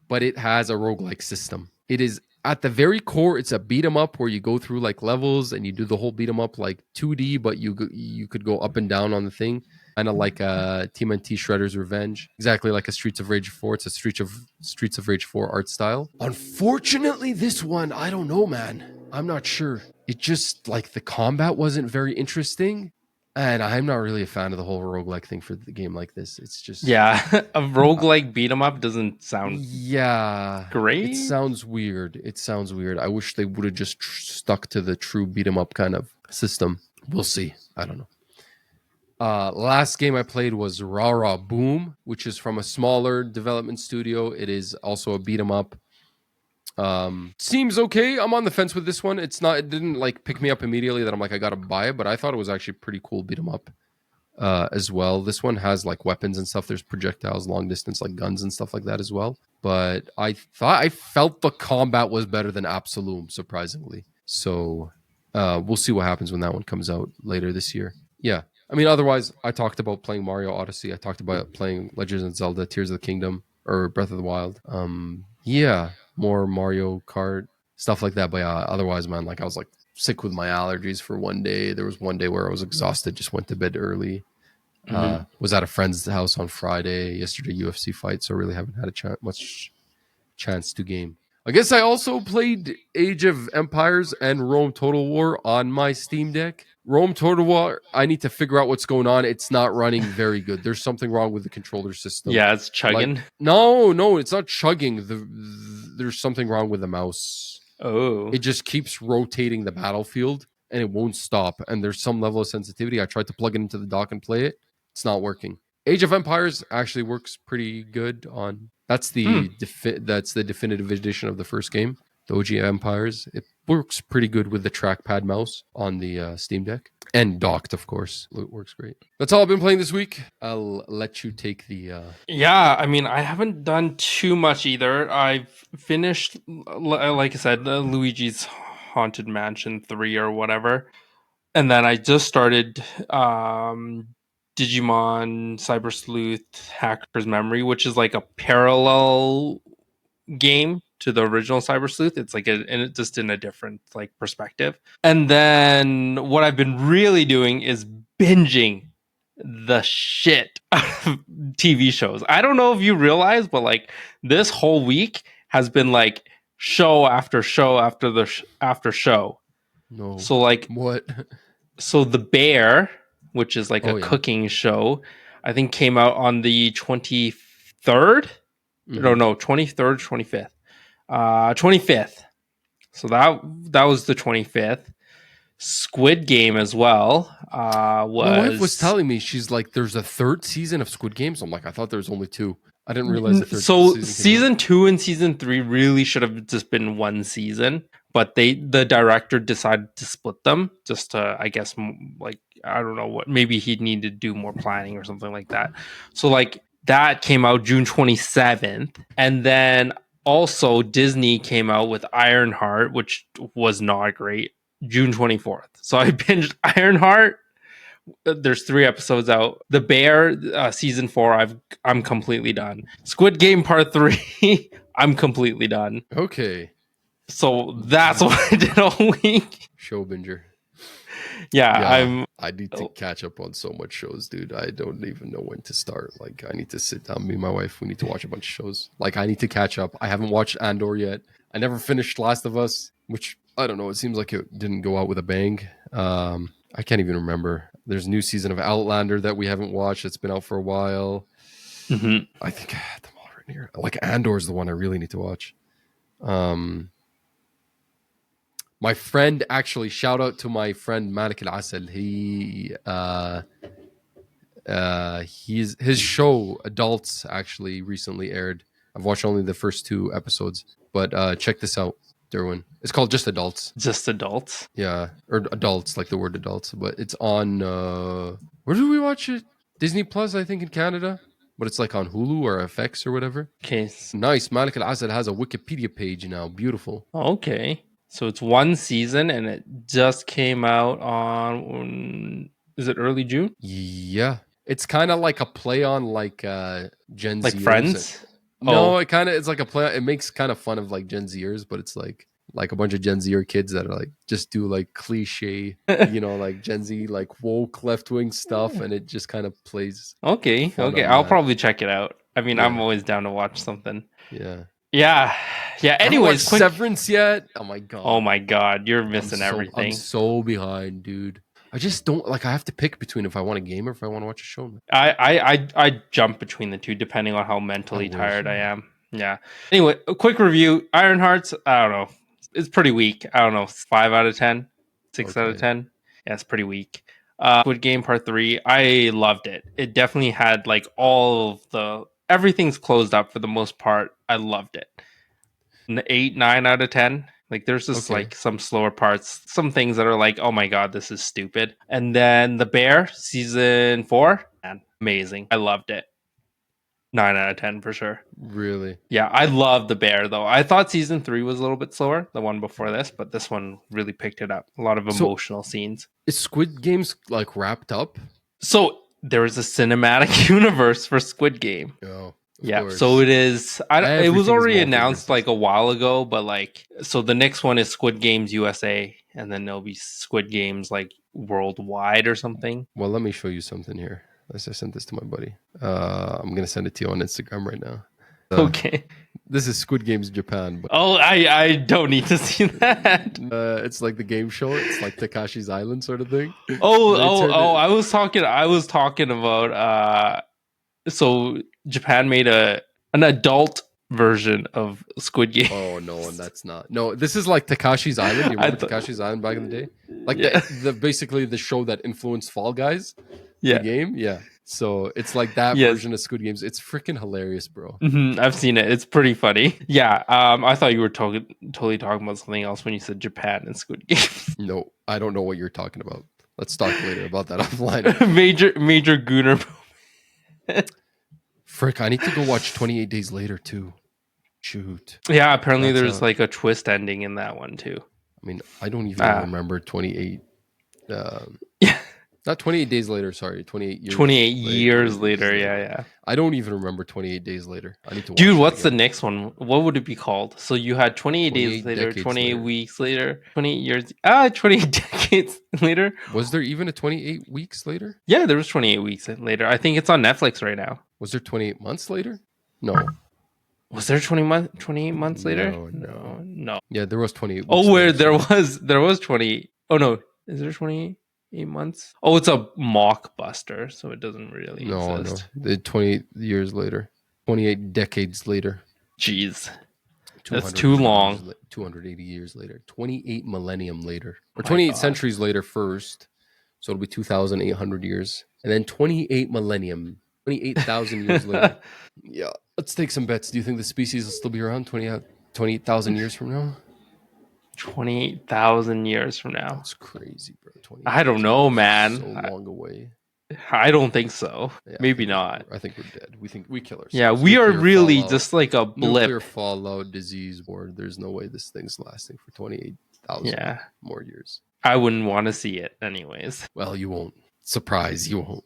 but it has a roguelike system. It is, at the very core, it's a beat-em-up where you go through like levels and you do the whole beat-em-up like 2D, but you could go up and down on the thing. Kind of like a TMNT Shredder's Revenge. Exactly like a Streets of Rage 4. It's a Streets of Rage 4 art style. Unfortunately, this one, I don't know, man. I'm not sure. It just, like, the combat wasn't very interesting. And I'm not really a fan of the whole roguelike thing for the game like this. It's just... Yeah, a roguelike beat 'em up doesn't sound... great. It sounds weird. I wish they would have just stuck to the true beat 'em up kind of system. We'll see. I don't know. Last game I played was Rah Rah Boom, which is from a smaller development studio. It is also a beat 'em up. Seems okay. I'm on the fence with this one. It didn't like pick me up immediately that I'm like, I gotta buy it, but I thought it was actually pretty cool beat 'em up as well. This one has like weapons and stuff. There's projectiles, long distance, like guns and stuff like that as well. But I felt the combat was better than Absolum, surprisingly. So we'll see what happens when that one comes out later this year. Yeah. I mean, otherwise, I talked about playing Mario Odyssey. I talked about playing Legends of Zelda, Tears of the Kingdom, or Breath of the Wild. More Mario Kart, stuff like that. But yeah, otherwise, man, like I was like sick with my allergies for one day. There was one day where I was exhausted, just went to bed early. Mhm. Was at a friend's house on Friday. Yesterday, UFC fight, so really haven't had much chance to game. I guess I also played Age of Empires and Rome Total War on my Steam Deck. Rome Total War, I need to figure out what's going on. It's not running very good. There's something wrong with the controller system. Yeah, it's chugging. No, it's not chugging. There's something wrong with the mouse. Oh. It just keeps rotating the battlefield and it won't stop. And there's some level of sensitivity. I tried to plug it into the dock and play it. It's not working. Age of Empires actually works pretty good on. That's the definitive edition of the first game, the OG Empires. It works pretty good with the trackpad mouse on the Steam Deck and docked, of course. It works great. That's all I've been playing this week. I'll let you take the. Yeah, I mean, I haven't done too much either. I've finished, like I said, Luigi's Haunted Mansion 3 or whatever. And then I just started Digimon Cyber Sleuth Hacker's Memory, which is like a parallel game to the original Cyber Sleuth. It's like just in a different like perspective. And then what I've been really doing is binging the shit out of TV shows. I don't know if you realize, but like this whole week has been like show after show after show. No. So like what? So The Bear, which is like a yeah. cooking show, I think came out on the 23rd. Mhm. No, 23rd, 25th. 25th. So that was the 25th. Squid Game as well My wife was telling me, she's like, there's a third season of Squid Games. I'm like, I thought there was only two. I didn't realize the third so season. season 2 and season 3 really should have just been one season, but the director decided to split them just to, I guess, like, I don't know what, maybe he'd need to do more planning or something like that. So like that came out June 27th, and then also Disney came out with Ironheart, which was not great, June 24th. So I binged Ironheart. There's 3 episodes out. The Bear season 4, I'm completely done. Squid Game part 3, I'm completely done. Okay. So that's what I did all week. Show binger. Yeah, I need to catch up on so much shows, dude. I don't even know when to start. Like, I need to sit down. Me and my wife, we need to watch a bunch of shows. Like, I need to catch up. I haven't watched Andor yet. I never finished Last of Us, which I don't know. It seems like it didn't go out with a bang. I can't even remember. There's a new season of Outlander that we haven't watched. It's been out for a while. Mm-hmm. I think I had them all right here. Like, Andor is the one I really need to watch. My friend, actually, shout out to my friend Malik Al Asel. His show Adults actually recently aired. I've watched only the first 2 episodes, but check this out, Durwin. It's called Just Adults. Just adults. Yeah, or adults, like the word adults. But it's on where did we watch it? Disney Plus, I think, in Canada. But it's like on Hulu or FX or whatever. Okay. Nice. Malik Al Asel has a Wikipedia page now. Beautiful. Okay. So it's one season, and it just came out on. Is it early June? Yeah, it's kind of like a play on like Gen Z. Like Friends? No, it's like a play. It makes kind of fun of like Gen Zers, but it's like a bunch of Gen Zer kids that are like just do like cliche, like Gen Z like woke left wing stuff, and it just kind of plays. Okay. fun Okay. on I'll that. probably check it out. I mean, I'm Yeah. always down to watch something. Yeah. Yeah. Yeah. I haven't Anyways, watched quick. Severance yet. Oh my god. Oh my god, you're missing I'm everything. so behind, dude. I just don't like. I have to pick between if I want a game or if I want to watch a show. I jump between the two depending on how mentally wish. tired I am. Yeah. Anyway, a quick review. Ironhearts, I don't know. It's pretty weak. I don't know. 5 out of 10, 6 out of Okay. 10. Yeah, it's pretty weak. Squid Game Part 3, I loved it. It definitely had like all of everything's closed up for the most part. I loved it. 8, 9 out of 10. Like there's just Okay. like some slower parts, some things that are like, oh my god, this is stupid. And then The Bear season 4, man, amazing. I loved it. 9 out of 10 for sure. Really? Yeah, I love The Bear though. I thought season 3 was a little bit slower, the one before this, but this one really picked it up. A lot of So- emotional scenes. Is Squid Games like wrapped up? So there is a cinematic universe for Squid Game. No. Yeah, so it is. It was Everything's already multiverse. announced like a while ago, but like, so the next one is Squid Games USA, and then there'll be Squid Games like worldwide or something. Well, let me show you something here. I sent this to my buddy. I'm gonna send it to you on Instagram right now. Okay. This is Squid Games Japan, but Oh, I don't need to see that. it's like the game show. It's like Takashi's Island sort of thing. Oh, They oh, turned oh! it- I was talking about. So Japan made an adult version of Squid Game. Oh no, and that's not. No, this is like Takashi's Island. You I remember thought- Takashi's Island back in the day? Like Yeah. the basically the show that influenced Fall Guys, Yeah. the game. Yeah. So it's like that Yes. version of Squid Games. It's freaking hilarious, bro. I've seen it. It's pretty funny. Yeah. I thought you were totally talking about something else when you said Japan and Squid Game. No, I don't know what you're talking about. Let's talk later about that offline. Major Gooner. Frick, I need to go watch 28 Days Later too. Shoot. Yeah. Apparently, That's there's a- like a twist ending in that one too. I mean, I don't even remember 28. Yeah. Not 28 Days Later, sorry. 28 years 28 years later. Yeah. Yeah. I don't even remember 28 Days Later. I need to watch Dude, it what's the again. next one? What would it be called? So you had 28 days 28 later, decades 28 later. weeks later, 28 years. 28 decades later. Was there even a 28 weeks later? Yeah, there was 28 weeks later. I think it's on Netflix right now. Was there 28 months later? No. Was there 28 months later? No. No. Yeah, there was 28 weeks Oh, where later, there was 20. Oh no, is there 28 months? Oh, it's a mockbuster, so it doesn't really No, exist. no. The 28 years later. 28 decades later. Jeez. That's 200 too long. 280 years later. 28 millennium later. Or My 28 God. centuries later first. So it'll be 2,800 years. And then 28 millennium. 28,000 years later. Yeah. Let's take some bets. Do you think the species will still be around 28,000 years from now? 28,000 years from now. That's crazy, bro. 28,000 I don't know, years is man. So long away. I don't think so. Yeah, Maybe not. I think we're dead. We think we kill ourselves. Yeah, we are Nuclear really fallout. just like a Nuclear blip. fallout, disease, war. There's no way this thing's lasting for 28,000 Yeah, more years. I wouldn't want to see it anyways. Well, you won't. Surprise, you won't.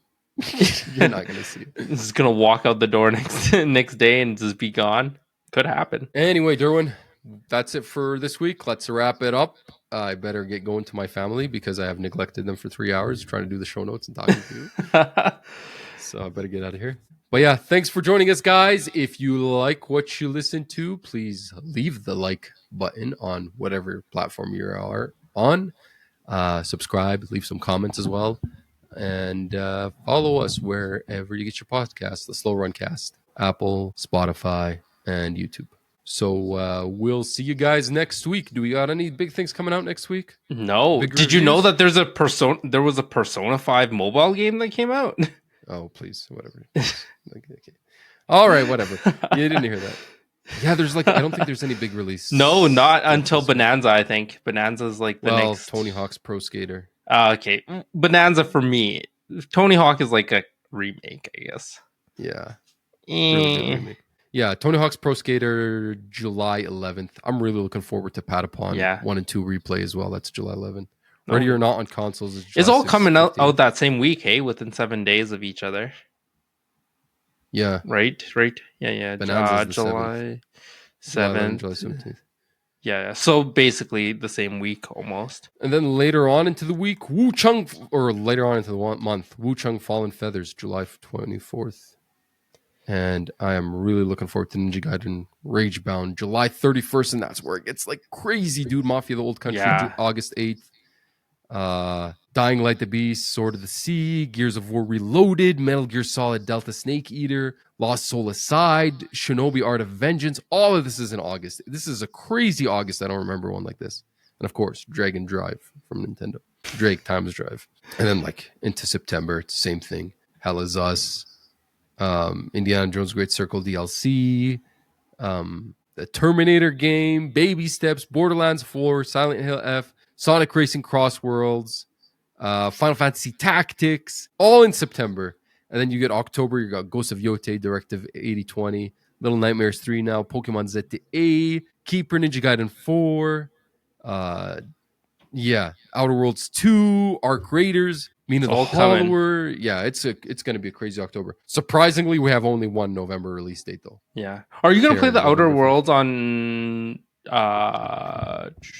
You're not going to see it. This is gonna walk out the door next day and just be gone. Could happen. Anyway, Durwin, that's it for this week. Let's wrap it up. I better get going to my family because I have neglected them for 3 hours trying to do the show notes and talking to you. So I better get out of here. But yeah, thanks for joining us, guys. If you like what you listen to, please leave the like button on whatever platform you are on. Subscribe, leave some comments as well. And follow us wherever you get your podcasts, the Slow Run Cast, Apple, Spotify, and YouTube. So we'll see you guys next week. Do we got any big things coming out next week? No. Big Did you know reviews? that there was a Persona 5 mobile game that came out? Oh, please, whatever. Okay. All right, whatever. You didn't hear that. Yeah, there's like I don't think there's any big release. No, not until Bonanza, I think. Bonanza's like the Well, next Tony Hawk's Pro Skater. Okay. Bonanza for me. Tony Hawk is like a remake, I guess. Yeah. Really good remake. Yeah, Tony Hawk's Pro Skater, July 11th. I'm really looking forward to Patapon 1 and 2 replay as well. That's July 11th. Ready or Not on consoles. It's all coming out 15th. that same week, hey, within 7 days of each other. Yeah. Right? Yeah. Bonanza's the July 7th. 7th. July 17th. Yeah. So basically the same week almost. And then later on into the week, later on into the month, Wu Chang Fallen Feathers, July 24th. And I am really looking forward to Ninja Gaiden Ragebound, July 31st, and that's where it gets like crazy, dude. Mafia the Old Country, Yeah. August 8th. Dying Light the Beast, Sword of the Sea, Gears of War Reloaded, Metal Gear Solid Delta Snake Eater, Lost Soul Aside, Shinobi Art of Vengeance. All of this is in August. This is a crazy August. I don't remember one like this. And of course, Dragon Drive from Nintendo. Drake Times Drive. And then like into September, it's the same thing. Hell is Us, Indiana Jones Great Circle DLC, the Terminator game, Baby Steps, Borderlands 4, Silent Hill F, Sonic Racing Cross Worlds, Final Fantasy Tactics, all in September. And then you get October, you got Ghost of Yote, Directive 8020, Little Nightmares 3 now, Pokemon ZA, Keeper, Ninja Gaiden 4, Outer Worlds 2, Arc Raiders, Mina the all coming. Follower. Yeah, it's going to be a crazy October. Surprisingly, we have only one November release date though. Yeah. Are you gonna play the November Outer 5th. Worlds on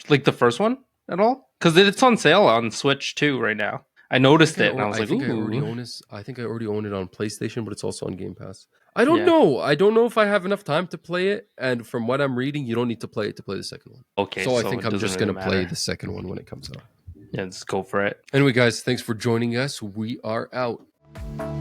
like the first one at all? Because it's on sale on Switch too right now. I noticed I it and I was like, think I already ooh. own this. I think I already own it on PlayStation, but it's also on Game Pass. I don't Yeah. know. I don't know if I have enough time to play it. And from what I'm reading, you don't need to play it to play the second one. Okay, So I so think it I'm doesn't just really gonna play matter. the second one when it comes out. Yeah, just go for it. Anyway, guys, thanks for joining us. We are out.